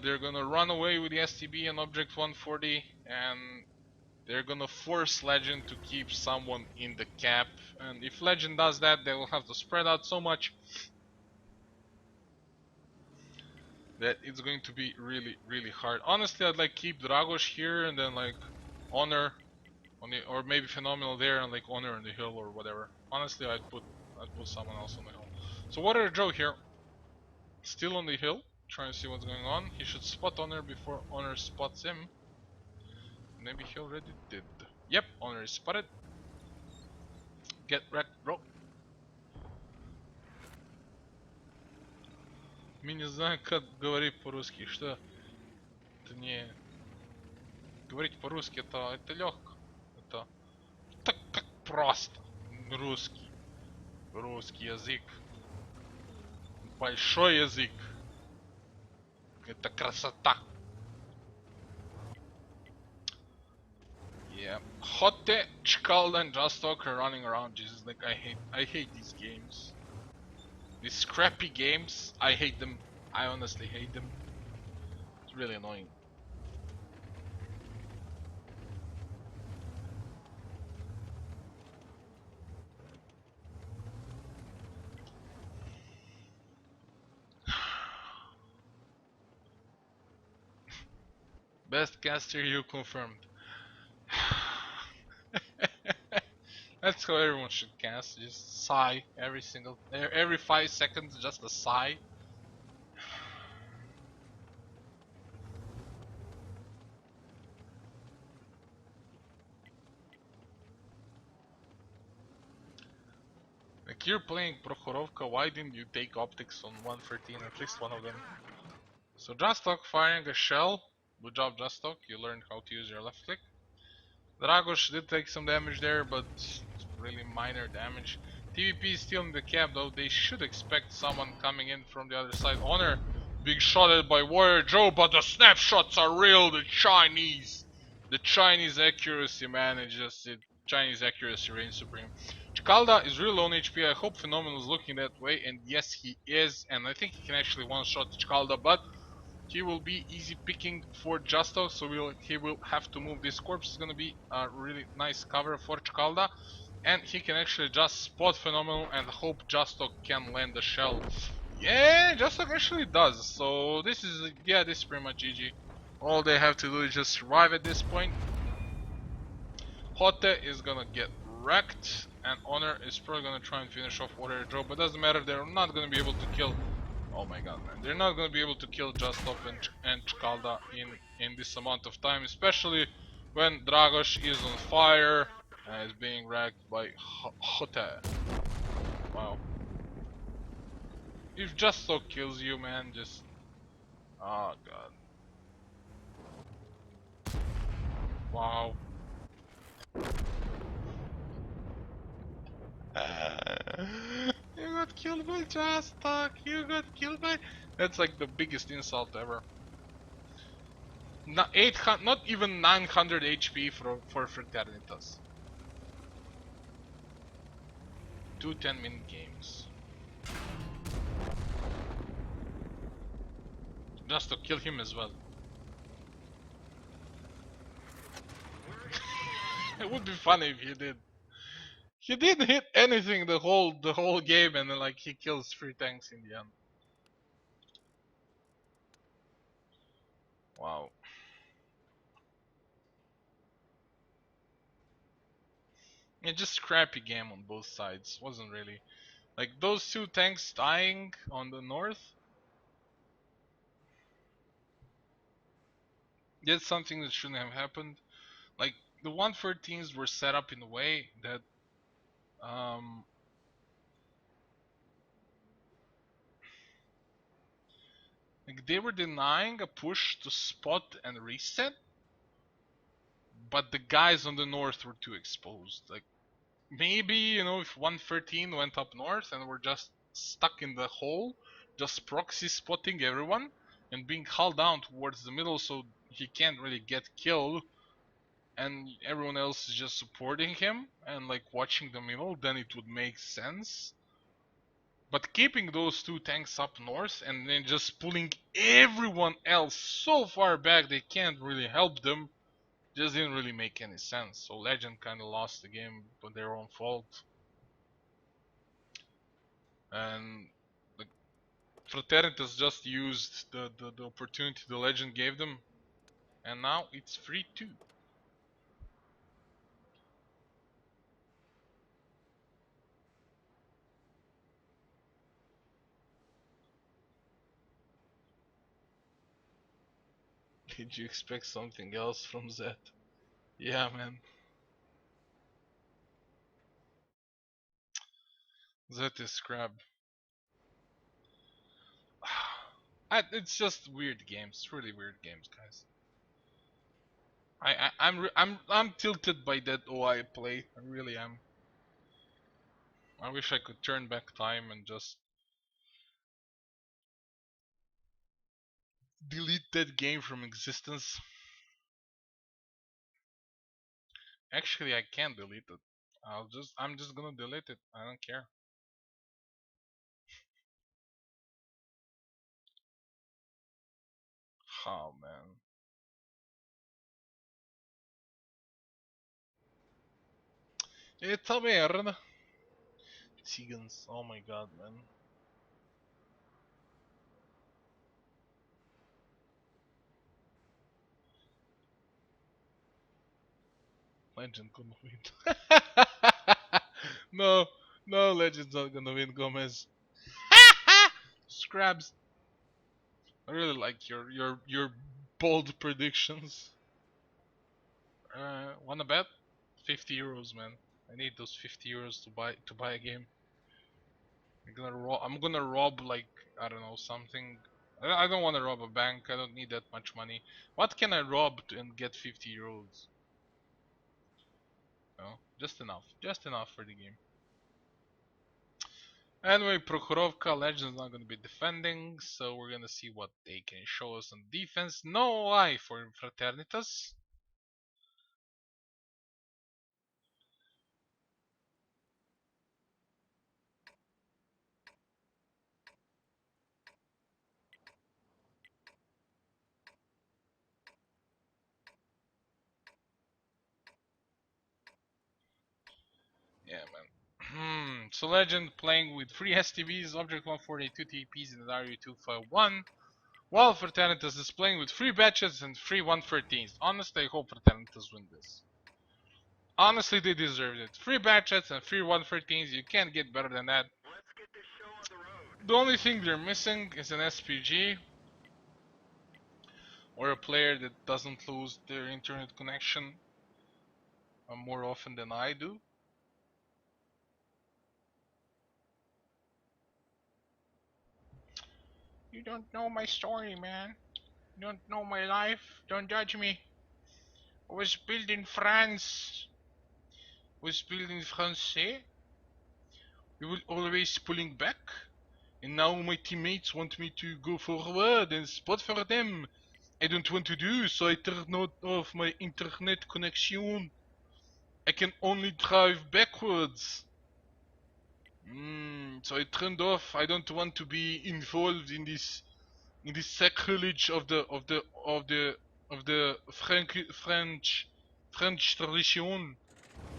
They're gonna run away with the STB and Object 140, and they're gonna force Legend to keep someone in the cap, and if Legend does that, they will have to spread out so much that it's going to be really hard. Honestly, I'd like keep Dragos here and then like Honor on the, or maybe Phenomenal there and like Honor on the hill or whatever. Honestly, I'd put someone else on the hill. So Water Joe here, still on the hill, trying to see what's going on. He should spot Honor before Honor spots him. Maybe he already did. Yep, Honor is spotted. Get wrecked, bro. Мы не знаем, как говорить по-русски. Что? Это не... Говорить по-русски это легко. Это так как просто. Русский. Русский язык. Большой язык. Это красота. Yeah. Hotte, Chkald and Justok are running around. Jesus, like I hate these games. These scrappy games, I hate them. I honestly hate them. It's really annoying. Best caster you confirmed. That's how everyone should cast. Just sigh every 5 seconds, just a sigh. Like you're playing Prokhorovka, why didn't you take optics on 113, at least one of them? So Justok firing a shell. Good job, Justok. You learned how to use your left click. Dragos did take some damage there, but it's really minor damage. TVP is still in the cap though. They should expect someone coming in from the other side. Honor being shotted by Warrior Joe, but the snapshots are real. The Chinese accuracy, man. Chinese accuracy reigns supreme. Chkalda is really low on HP. I hope Phenomenal is looking that way, and yes, he is. And I think he can actually one-shot Chkalda, but he will be easy picking for Justo, so he will have to move. This corpse is gonna be a really nice cover for Chkalda, and he can actually just spot Phenomenal and hope Justo can land the shell. Yeah, Justo actually does. So this is pretty much GG. All they have to do is just survive at this point. Hotte is gonna get wrecked, and Honor is probably gonna try and finish off Warrior Joe, but doesn't matter. They're not gonna be able to kill. Oh my god, man. They're not going to be able to kill Justop and Chkalda in this amount of time, especially when Dragos is on fire and is being wrecked by Hotte. Wow. If Justop kills you, man, just... Oh god. Wow. You got killed by Justok. You got killed by... That's like the biggest insult ever. Not 800, not even 900 HP for Fraternitas. 2 10-minute games. Just to kill him as well. It would be funny if he did. He didn't hit anything the whole game, and then like he kills 3 tanks in the end. Wow. Yeah, just crappy game on both sides. Wasn't really like those 2 tanks dying on the north. Did something that shouldn't have happened. Like the 113s were set up in a way that like they were denying a push to spot and reset, but the guys on the north were too exposed. Like maybe, you know, if 113 went up north and were just stuck in the hole, just proxy spotting everyone and being hauled down towards the middle so he can't really get killed, and everyone else is just supporting him and like watching the middle, then it would make sense. But keeping those 2 tanks up north and then just pulling everyone else so far back they can't really help them Just didn't really make any sense. So Legend kind of lost the game by their own fault. And the Fraternitas just used the opportunity the Legend gave them. And now it's free too. Did you expect something else from Zed? Yeah, man. Zed is crap. It's just weird games, really weird games, guys. I'm tilted by that OI play. I really am. I wish I could turn back time and just delete that game from existence. Actually, I can't delete it. I'm just gonna delete it. I don't care. Oh man. It's a merda. Tzigans. Oh my god, man. Legend gonna win. No, no, Legend's not gonna win, Gomez. Scrabs. I really like your bold predictions. Wanna bet? 50 euros, man. I need those 50 euros to buy a game. I'm gonna rob like I don't know something. I don't want to rob a bank. I don't need that much money. What can I rob and get 50 euros? No, just enough. Just enough for the game. Anyway, Prokhorovka Legends not gonna be defending, so we're gonna see what they can show us on defense. No lie for Fraternitas. Yeah, man. So Legend playing with 3 STVs, Object 142 TPs, and RU251. While Fraternitas is playing with 3 batches and 3 113s. Honestly, I hope Fraternitas win this. Honestly, they deserved it. 3 batches and 3 113s, you can't get better than that. The only thing they're missing is an SPG. Or a player that doesn't lose their internet connection more often than I do. You don't know my story, man. You don't know my life. Don't judge me. I was built in France. Was built in Francais. We will always pulling back. And now my teammates want me to go forward and spot for them. I don't want to do, so I turn off my internet connection. I can only drive backwards. So I turned off. I don't want to be involved in this sacrilege of the French tradition.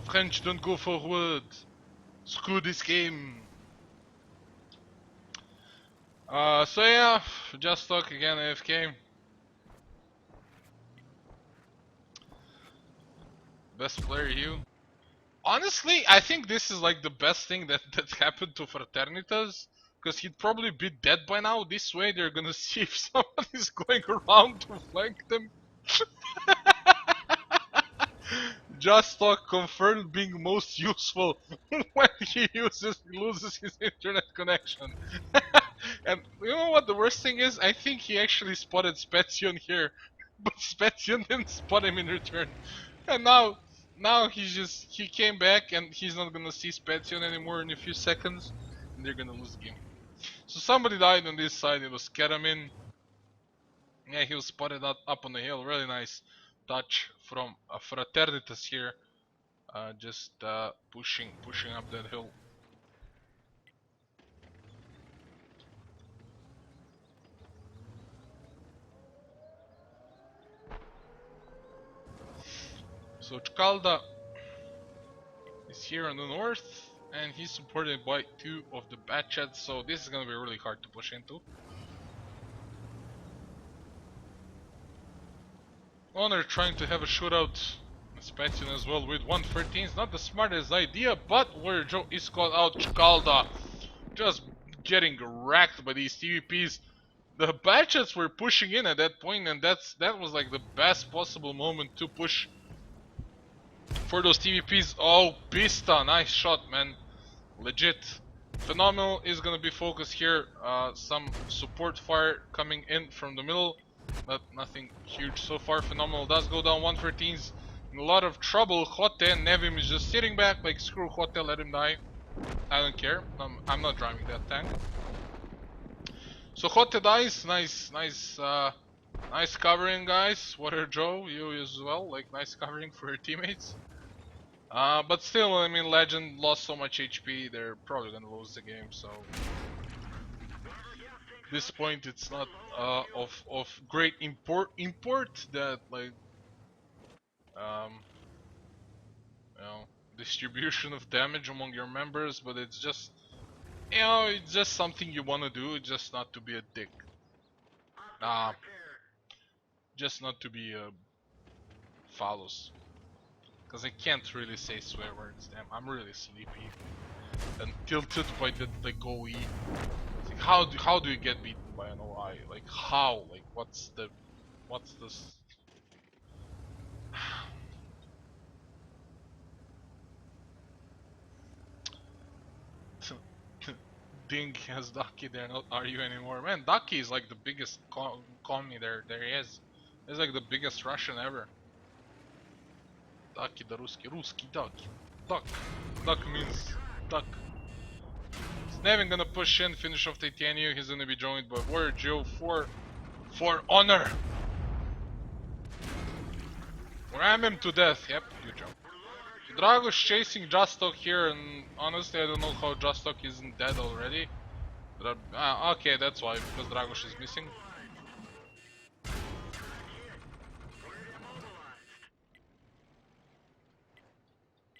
French don't go forward. Screw this game. So yeah, just talk again, AFK. Best player, you. Honestly, I think this is like the best thing that happened to Fraternitas. Because he'd probably be dead by now. This way they're gonna see if someone is going around to flank them. Just Talk confirmed being most useful when he loses his internet connection. And you know what the worst thing is? I think he actually spotted Spetsion here, but Spetsion didn't spot him in return. And now he came back and he's not gonna see Spetsion anymore in a few seconds, and they're gonna lose the game. So somebody died on this side. It was Keramin. Yeah, he was spotted up on the hill. Really nice touch from Fraternitas here. Just pushing up that hill. So Chkalda is here on the north, and he's supported by two of the Batchets, so this is gonna be really hard to push into. Honor trying to have a shootout. Spatzian as well with 113 is not the smartest idea, but Warrior Joe is called out. Chkalda just getting wrecked by these TVPs. The Batchets were pushing in at that point, and that was like the best possible moment to push for those TVPs. Oh, Pista, nice shot, man. Legit. Phenomenal is gonna be focused here. Some support fire coming in from the middle, but nothing huge so far. Phenomenal does go down. 113's in a lot of trouble. Hotte and Nevim is just sitting back like screw Hotte, let him die. I don't care. I'm not driving that tank. So Hotte dies. Nice covering, guys. Water Joe, you as well. Like nice covering for your teammates. But still, I mean, Legend lost so much HP, they're probably gonna lose the game, so... At this point, it's not of great import that, like, um, you know, distribution of damage among your members, but it's just, you know, it's just something you wanna do, just not to be a dick. Just not to be a phallus. Because I can't really say swear words, damn, I'm really sleepy. And tilted by the OE. Like, how do you get beaten by an OI? Like how? Like what's this? Ding has Ducky there, not are you anymore? Man, Ducky is like the biggest commie there is. He's like the biggest Russian ever. Ducky the Ruski duck. Duck means duck. Nevin gonna push in, finish off Titanium. He's gonna be joined by Warrior Joe for honor. Ram him to death. Yep, good job. Drago's chasing Justok here, and honestly, I don't know how Justok isn't dead already. Okay, that's why, because Dragos is missing.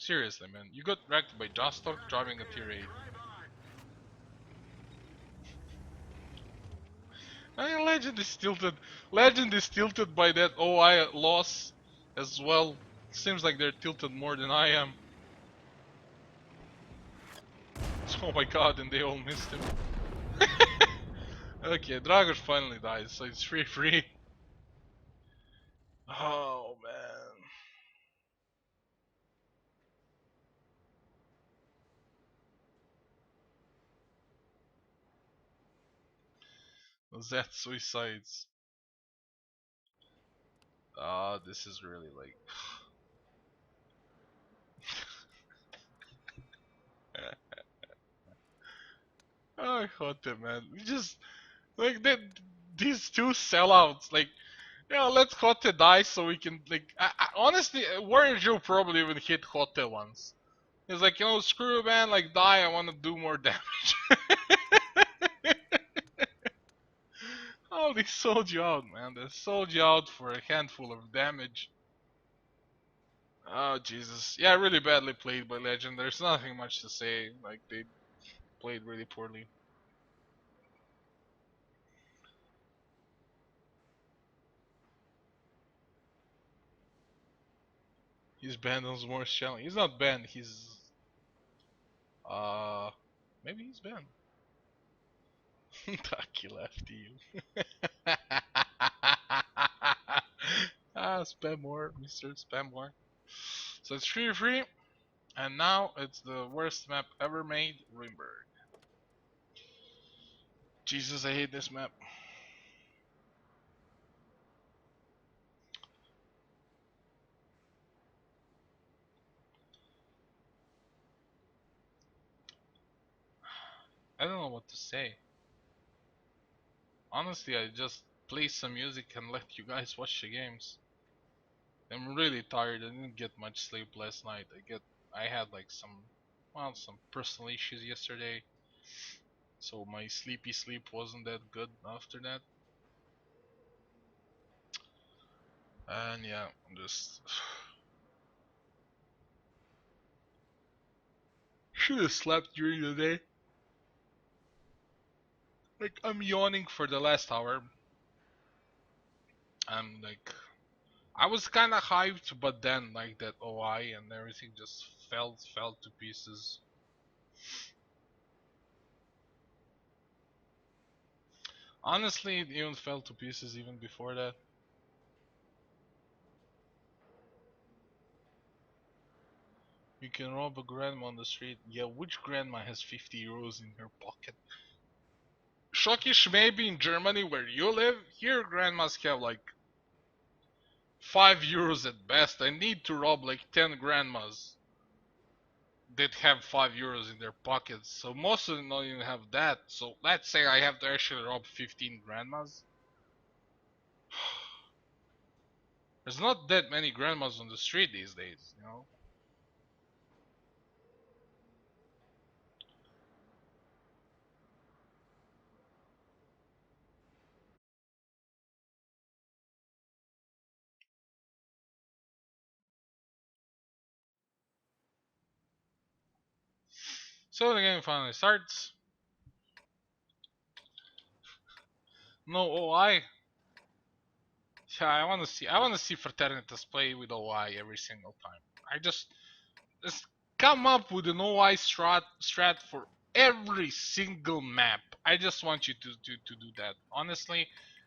Seriously, man, you got wrecked by Justok driving a tier 8. I mean, Legend is tilted. Legend is tilted by that OI loss as well. Seems like they're tilted more than I am. Oh my god, and they all missed him. Okay, Dragos finally dies, so it's 3-3. Oh man. That suicides. This is really like... I hate it, man. We just... Like, these two sellouts, like... Yeah, let Hotte die so we can, like... honestly, Warrior Joe probably even hit Hotte once. He's like, you know, screw it, man, like, die, I wanna do more damage. Oh, they sold you out, man. They sold you out for a handful of damage. Oh, Jesus. Yeah, really badly played by Legend. There's nothing much to say. Like, they played really poorly. He's banned on S'more's channel. He's not banned, he's... Maybe he's banned. Taki left you. Spam more, Mr. Spam more. So it's 3-3, and now it's the worst map ever made, Ruinberg. Jesus, I hate this map. I don't know what to say. Honestly, I just play some music and let you guys watch the games. I'm really tired. I didn't get much sleep last night. I had like some personal issues yesterday. So my sleepy sleep wasn't that good after that. And yeah, I'm just should have slept during the day. Like, I'm yawning for the last hour. I'm like, I was kind of hyped, but then like that OI and everything just fell to pieces. Honestly, it even fell to pieces even before that. You can rob a grandma on the street. Yeah, which grandma has 50 euros in her pocket? Shockish maybe in Germany where you live. Here grandmas have like 5 euros at best. I need to rob like 10 grandmas that have 5 euros in their pockets. So most of them don't even have that. So let's say I have to actually rob 15 grandmas. There's not that many grandmas on the street these days, you know? So the game finally starts. No OI. Yeah, I wanna see Fraternitas play with OI every single time. Just come up with an OI strat for every single map. I just want you to do that, honestly.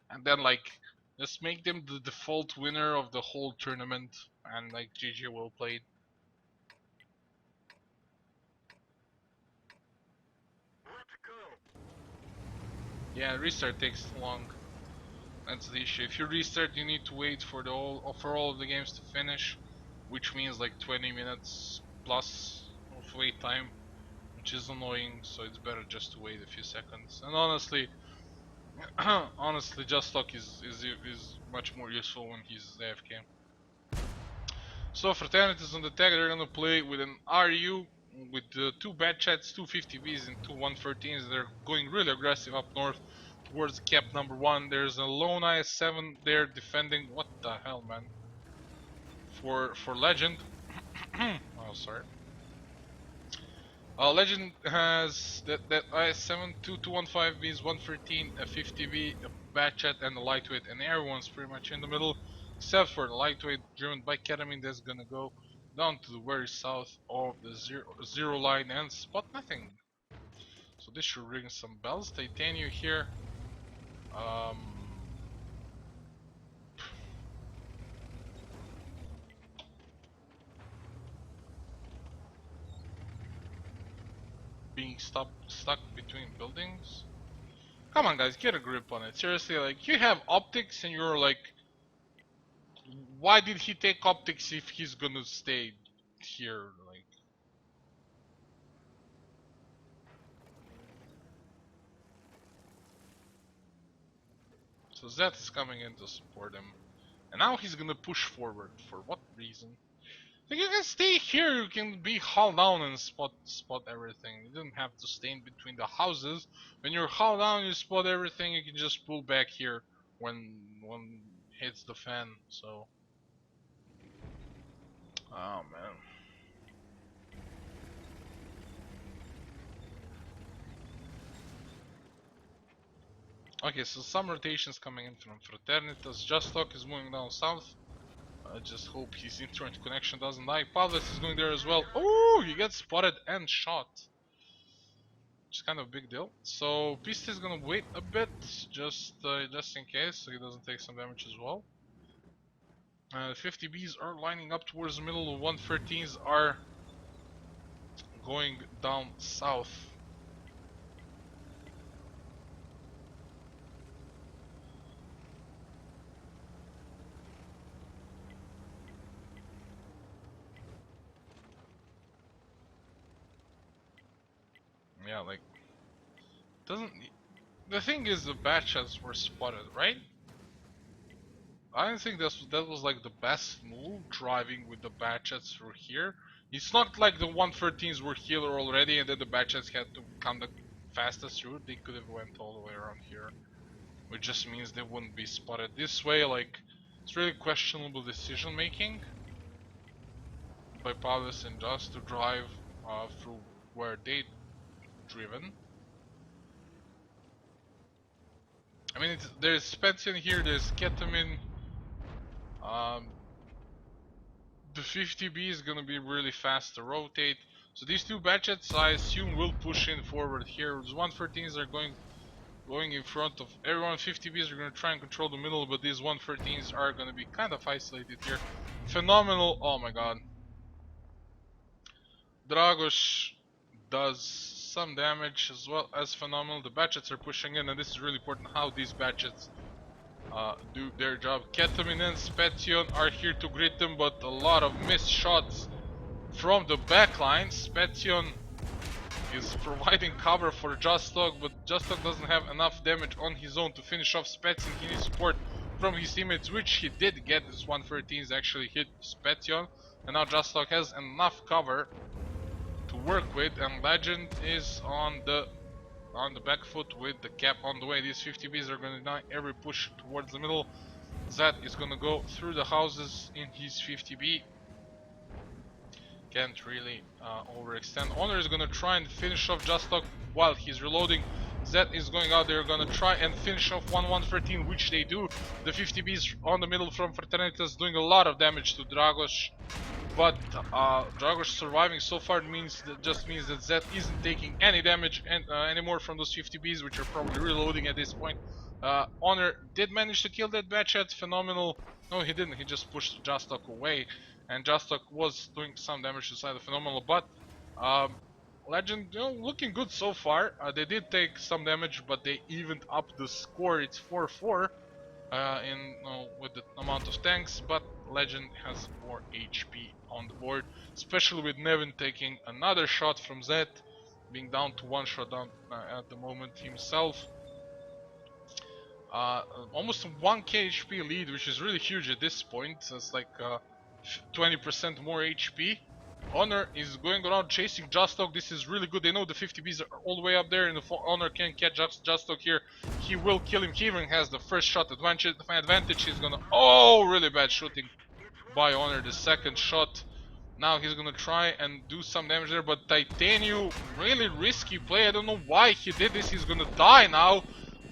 And then like just make them the default winner of the whole tournament and like GG well played. Yeah, restart takes long. That's the issue. If you restart, you need to wait for all of the games to finish, which means like 20 minutes plus of wait time, which is annoying. So it's better just to wait a few seconds. And honestly, honestly, Just Talk is much more useful when he's AFK. So Fraternitas on the tag, they're gonna play with an RU with two bad chats, two 50Bs and two 113s. They're going really aggressive up north towards cap number 1. There's a lone IS-7 there defending. What the hell, man? For Legend. Oh, sorry. Legend has that IS-7, two 215Bs, 113, a 50B, a bad chat, and a lightweight, and everyone's pretty much in the middle, except for the lightweight driven by ketamine that's gonna go down to the very south of the zero line and spot nothing. So this should ring some bells. Titanium here. Um, being stuck between buildings. Come on, guys, get a grip on it. Seriously, like you have optics and you're like, why did he take optics if he's gonna stay here? Like, so Zeth is coming in to support him, and now he's gonna push forward. For what reason? Like, you can stay here. You can be hull down and spot everything. You don't have to stay in between the houses. When you're hull down, you spot everything. You can just pull back here when hits the fan. So, oh man. Okay, so some rotations coming in from Fraternitas. Just Talk is moving down south. I just hope his internet connection doesn't die. Pavles is going there as well. Oh, he gets spotted and shot. Which is kind of a big deal. So Pista is gonna wait a bit, just in case, so he doesn't take some damage as well. 50Bs are lining up towards the middle. The 113s are going down south. Yeah, like doesn't. The thing is, the bad shots were spotted, right? I don't think that was like the best move, driving with the bad shots through here. It's not like the 113s were here already and then the bad shots had to come the fastest route. They could have went all the way around here, which just means they wouldn't be spotted this way. Like, it's really questionable decision making by Palace and Just to drive through were they driven? I mean, there's Spencer here, there's ketamine. The 50B is gonna be really fast to rotate. So these two batchets, I assume, will push in forward here. The 113s are going in front of everyone. 50Bs are gonna try and control the middle, but these 113s are gonna be kind of isolated here. Phenomenal! Oh my god. Dragos does some damage as well as phenomenal. The batchets are pushing in, and this is really important how these batchets do their job. Ketamine and Spetion are here to greet them, but a lot of missed shots from the backline. Spetion is providing cover for Justok, but Justok doesn't have enough damage on his own to finish off Spetion. He needs support from his teammates, which he did get. This 113s actually hit Spetion, and now Justok has enough cover to work with, and Legend is on the back foot with the cap on the way. These 50Bs are gonna deny every push towards the middle. Zed is gonna go through the houses in his 50B. Can't really overextend. Honor is gonna try and finish off Justok while he's reloading. Zed is going out there, gonna try and finish off 113, which they do. The 50Bs on the middle from Fraternitas doing a lot of damage to Dragos. But Dragos surviving so far just means that Zed isn't taking any damage anymore from those 50Bs, which are probably reloading at this point. Honor did manage to kill that batchet. Phenomenal. No, he didn't. He just pushed Justok away, and Justok was doing some damage to side of Phenomenal. But Legend, looking good so far. They did take some damage, but they evened up the score. It's 4-4. With the amount of tanks, but Legend has more HP on the board, especially with Nevin taking another shot from Zed, being down to one shot down at the moment himself. Almost 1k HP lead, which is really huge at this point. It's like 20% more HP. Honor is going around chasing Justok. This is really good. They know the 50Bs are all the way up there, and if Honor can catch Justok here, he will kill him. He even has the first shot advantage. He's gonna... Oh, really bad shooting by Honor. The second shot. Now he's gonna try and do some damage there, but Titanium, really risky play. I don't know why he did this. He's gonna die now.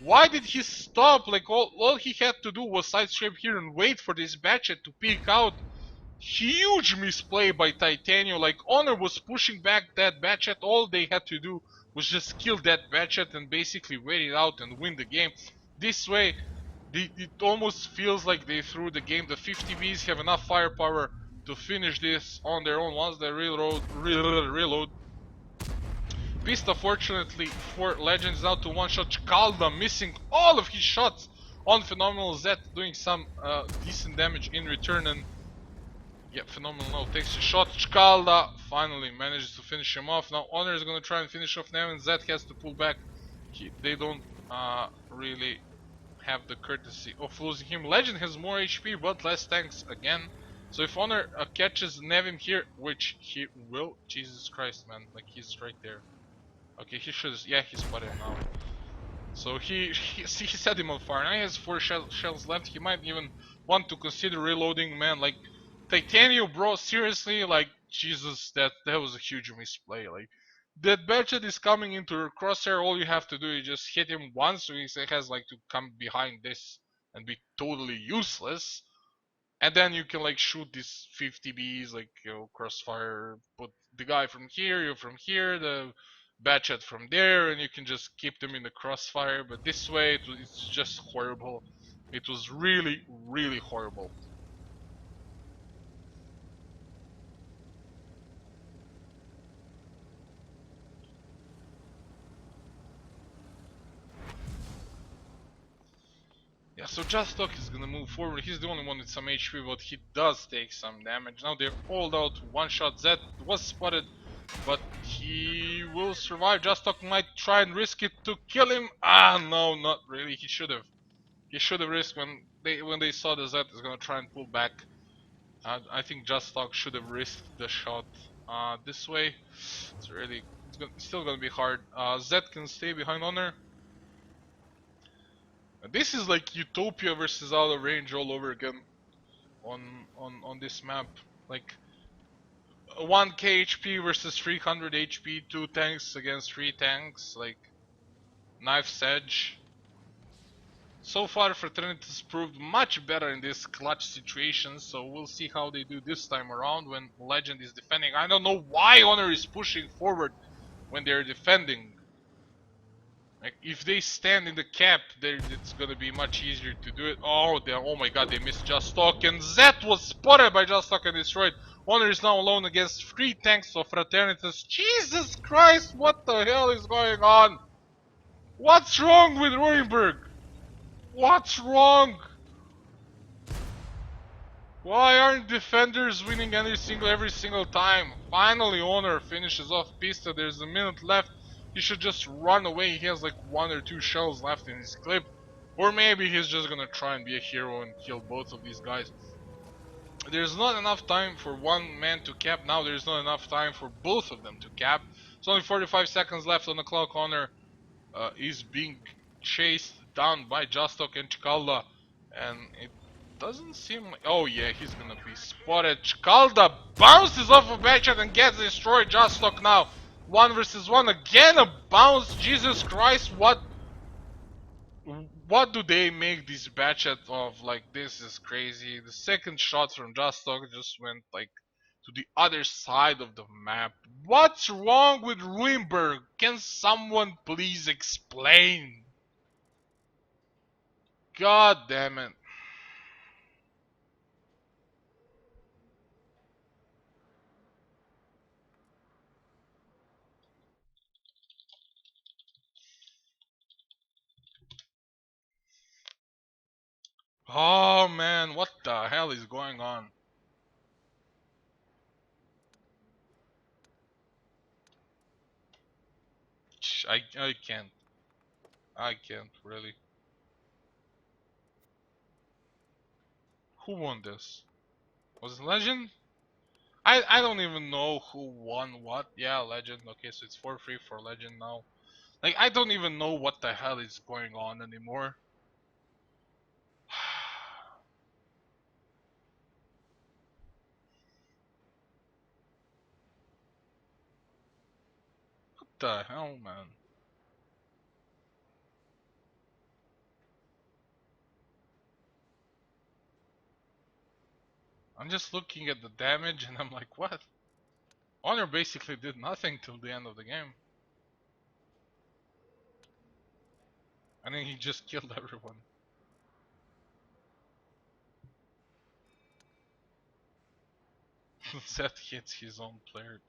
Why did he stop? Like, all he had to do was side scrape here and wait for this batchet to peek out. Huge misplay by Titanium. Like, Honor was pushing back that batchet. All they had to do was just kill that batchet and basically wait it out and win the game. This way, it almost feels like they threw the game. The 50Bs have enough firepower to finish this on their own once they reload. Pista, fortunately for Legends, out to one shot. Chkalda missing all of his shots on Phenomenal. Zed doing some decent damage in return, and yeah, Phenomenal now takes a shot. Chkalda finally manages to finish him off. Now Honor is gonna try and finish off Nevin. Zed has to pull back. They don't really have the courtesy of losing him. Legend has more HP but less tanks again. So if Honor catches Nevin here, which he will, Jesus Christ, man, like he's right there. Okay, he should, yeah, he's spotted now. So he set him on fire. Now he has 4 shells left. He might even want to consider reloading, man. Like, Titanium, bro, seriously, like, Jesus, that was a huge misplay. Like, that batchet is coming into your crosshair. All you have to do is just hit him once, so he has like to come behind this and be totally useless. And then you can like shoot these 50Bs, like, crossfire, put the guy from here, you from here, the batchet from there, and you can just keep them in the crossfire. But this way, it's just horrible. It was really, really horrible. Yeah, so Justok is gonna move forward. He's the only one with some HP, but he does take some damage. Now they're all out. One shot. Zed was spotted, but he will survive. Justok might try and risk it to kill him. Ah, no, not really. He should have. He should have risked when they saw the Zed is gonna try and pull back. I think Justok should have risked the shot. This way, it's still gonna be hard. Zed can stay behind Honor. This is like Utopia versus Out of Range all over again on this map. Like, 1k HP versus 300 HP, 2 tanks against 3 tanks, like knife's edge. So far, Fraternitas proved much better in this clutch situation, so we'll see how they do this time around when Legend is defending. I don't know why Honor is pushing forward when they're defending. Like, if they stand in the cap, it's gonna be much easier to do it. Oh my god, they missed Just Talk, and Zed was spotted by Just Talk and destroyed. Honor is now alone against 3 tanks of Fraternitas. Jesus Christ, what the hell is going on? What's wrong with Ruinberg? What's wrong? Why aren't defenders winning every single time? Finally, Honor finishes off Pista. There's a minute left. He should just run away. He has like 1 or 2 shells left in his clip. Or maybe he's just gonna try and be a hero and kill both of these guys. There's not enough time for one man to cap. Now there's not enough time for both of them to cap. It's only 45 seconds left on the clock. Honor is being chased down by Justok and Chkalda. And it doesn't seem like... Oh yeah, he's gonna be spotted. Chkalda bounces off of Batchat and gets destroyed. Justok now 1 versus 1 again, a bounce. Jesus Christ, what do they make this Batchat of? Like, this is crazy. The second shot from Justok just went like to the other side of the map. What's wrong with Ruinberg? Can someone please explain? God damn it. Oh man, what the hell is going on? I can't. I can't really. Who won this? Was it Legend? I don't even know who won what. Yeah, Legend. Okay, so it's 4-3 for Legend now. Like, I don't even know what the hell is going on anymore. What the hell, man? I'm just looking at the damage and I'm like, what? Honor basically did nothing till the end of the game. And then he just killed everyone. Zed hits his own player.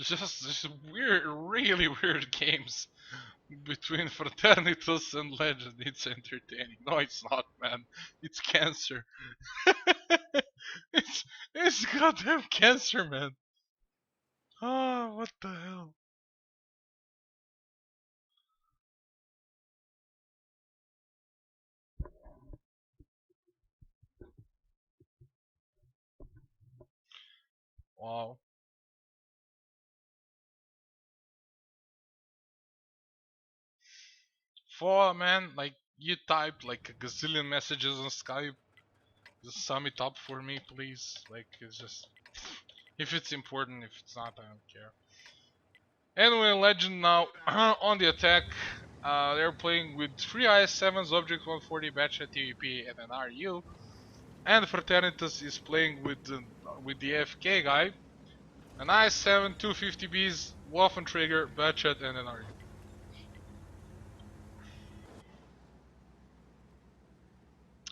Just weird, really weird games between Fraternitas and Legend. It's entertaining. No, it's not, man. It's cancer. it's goddamn cancer, man. Ah, what the hell? Wow. For man, like you type like a gazillion messages on Skype. Just sum it up for me, please. Like, it's just if it's important, if it's not, I don't care. Anyway, Legend now on the attack. They're playing with 3 IS-7s, Object 140, Batchat, TVP, and an RU. And Fraternitas is playing with the FK guy. An IS-7, 250Bs, Waffentrigger, Batchat, and an RU.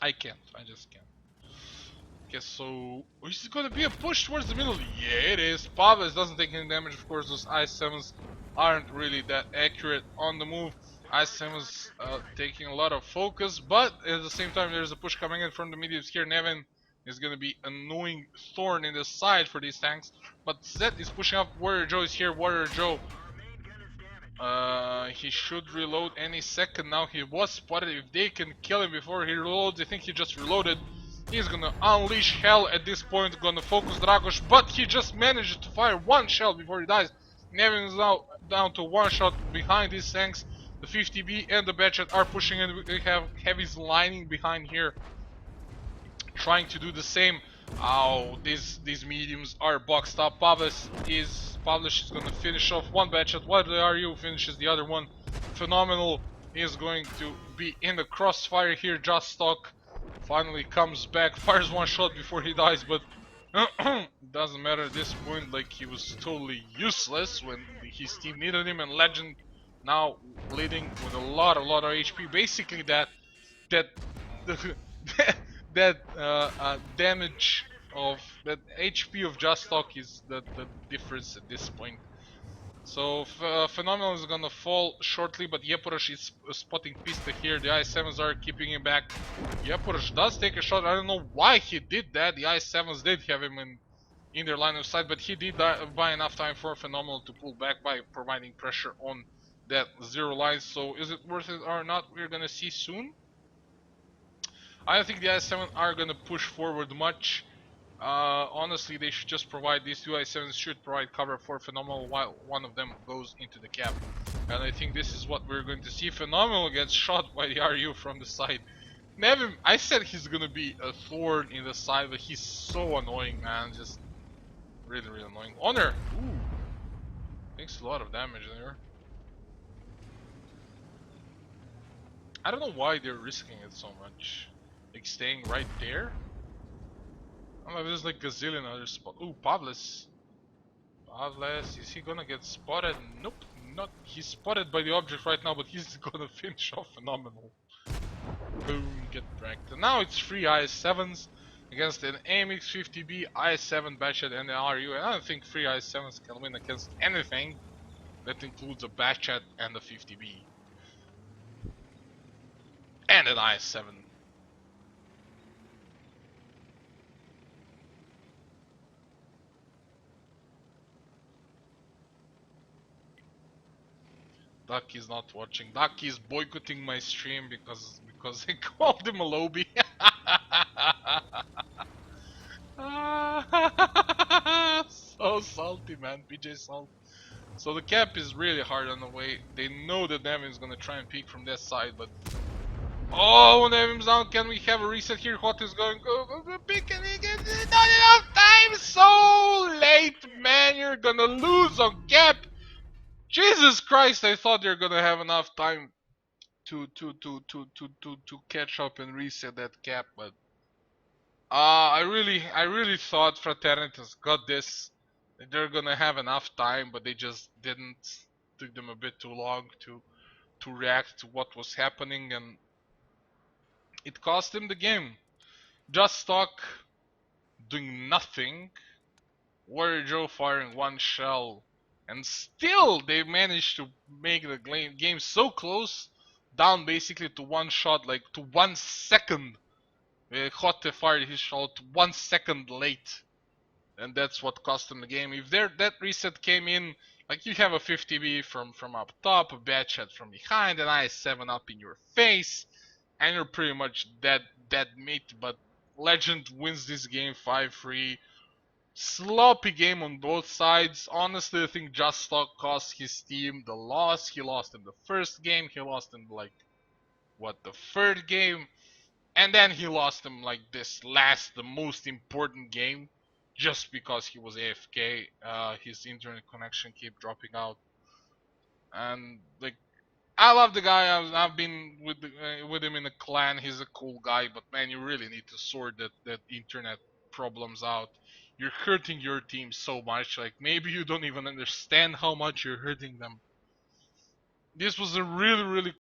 I can't. I just can't. Okay, so is it gonna be a push towards the middle? Yeah, it is. Paves doesn't take any damage, of course. Those IS-7s aren't really that accurate on the move. IS-7s taking a lot of focus, but at the same time, there's a push coming in from the mediums here. Nevin is gonna be annoying thorn in the side for these tanks. But Zed is pushing up. Warrior Joe is here. Warrior Joe. He should reload any second now. He was spotted. If they can kill him before he reloads, I think he just reloaded. He's gonna unleash hell at this point. Gonna focus Dragos, but he just managed to fire one shell before he dies. Nevin is now down to one shot behind these tanks. The 50B and the Batchet are pushing in. We have Heavy's lining behind here, trying to do the same. Oh, these mediums are boxed up. Pavlis is gonna finish off one Batchet. What are you? Finishes the other one. Phenomenal is going to be in the crossfire here. Just Stock finally comes back, fires one shot before he dies, but doesn't matter at this point. Like, he was totally useless when his team needed him, and Legend now leading with a lot of HP. Basically, that damage of that HP of Just Stock is the difference at this point. So Phenomenal is gonna fall shortly, but Yeporosh is spotting Pista here. The I-7s are keeping him back. Yeporosh does take a shot. I don't know why he did that. The I-7s did have him in their line of sight, but he did buy enough time for Phenomenal to pull back by providing pressure on that zero line. So is it worth it or not? We're gonna see soon. I don't think the I-7 are gonna push forward much. Honestly, they should just provide, these two I-7s should provide cover for Phenomenal while one of them goes into the cap. And I think this is what we're going to see. Phenomenal gets shot by the RU from the side. Nevin, I said he's gonna be a thorn in the side, but he's so annoying, man. Just really annoying. Honor! Ooh! Takes a lot of damage there. I don't know why they're risking it so much. Like, staying right there? I don't know, there's like gazillion other spots. Ooh, Pavlis. Pavlis, is he gonna get spotted? Nope, not. He's spotted by the object right now, but he's gonna finish off Phenomenal. Boom, get wrecked. And now it's 3 IS-7s against an AMX 50B, IS-7 Batchet, and an RU. And I don't think 3 IS-7s can win against anything that includes a Batchet and a 50B. And an IS-7. Duck is not watching. Duck is boycotting my stream because I called him a lobby. So salty, man. PJ Salt. So the cap is really hard on the way. They know that Nevin's gonna try and peek from that side, but oh, Nevin's down. Can we have a reset here? Hot is going go pick and he gets not enough time. So late, man. You're gonna lose on cap. Jesus Christ, I thought they were gonna have enough time to catch up and reset that cap, but I really thought Fraternitas got this. They're gonna have enough time, but they just didn't. Took them a bit too long to react to what was happening, and it cost them the game. Just Stock doing nothing. Warrior Joe firing one shell. And still, they managed to make the game so close, down basically to one shot, like to 1 second. Hotte fired his shot 1 second late, and that's what cost them the game. If that reset came in, like you have a 50B from up top, a Batchet from behind, an IS-7 up in your face, and you're pretty much dead meat. But Legend wins this game 5-3. Sloppy game on both sides. Honestly, I think Just Stock cost his team the loss. He lost in the first game. He lost in the third game. And then he lost him like this the most important game. Just because he was AFK. His internet connection kept dropping out. And like, I love the guy. I've been with him in a clan. He's a cool guy. But man, you really need to sort that internet problems out. You're hurting your team so much, like maybe you don't even understand how much you're hurting them. This was a really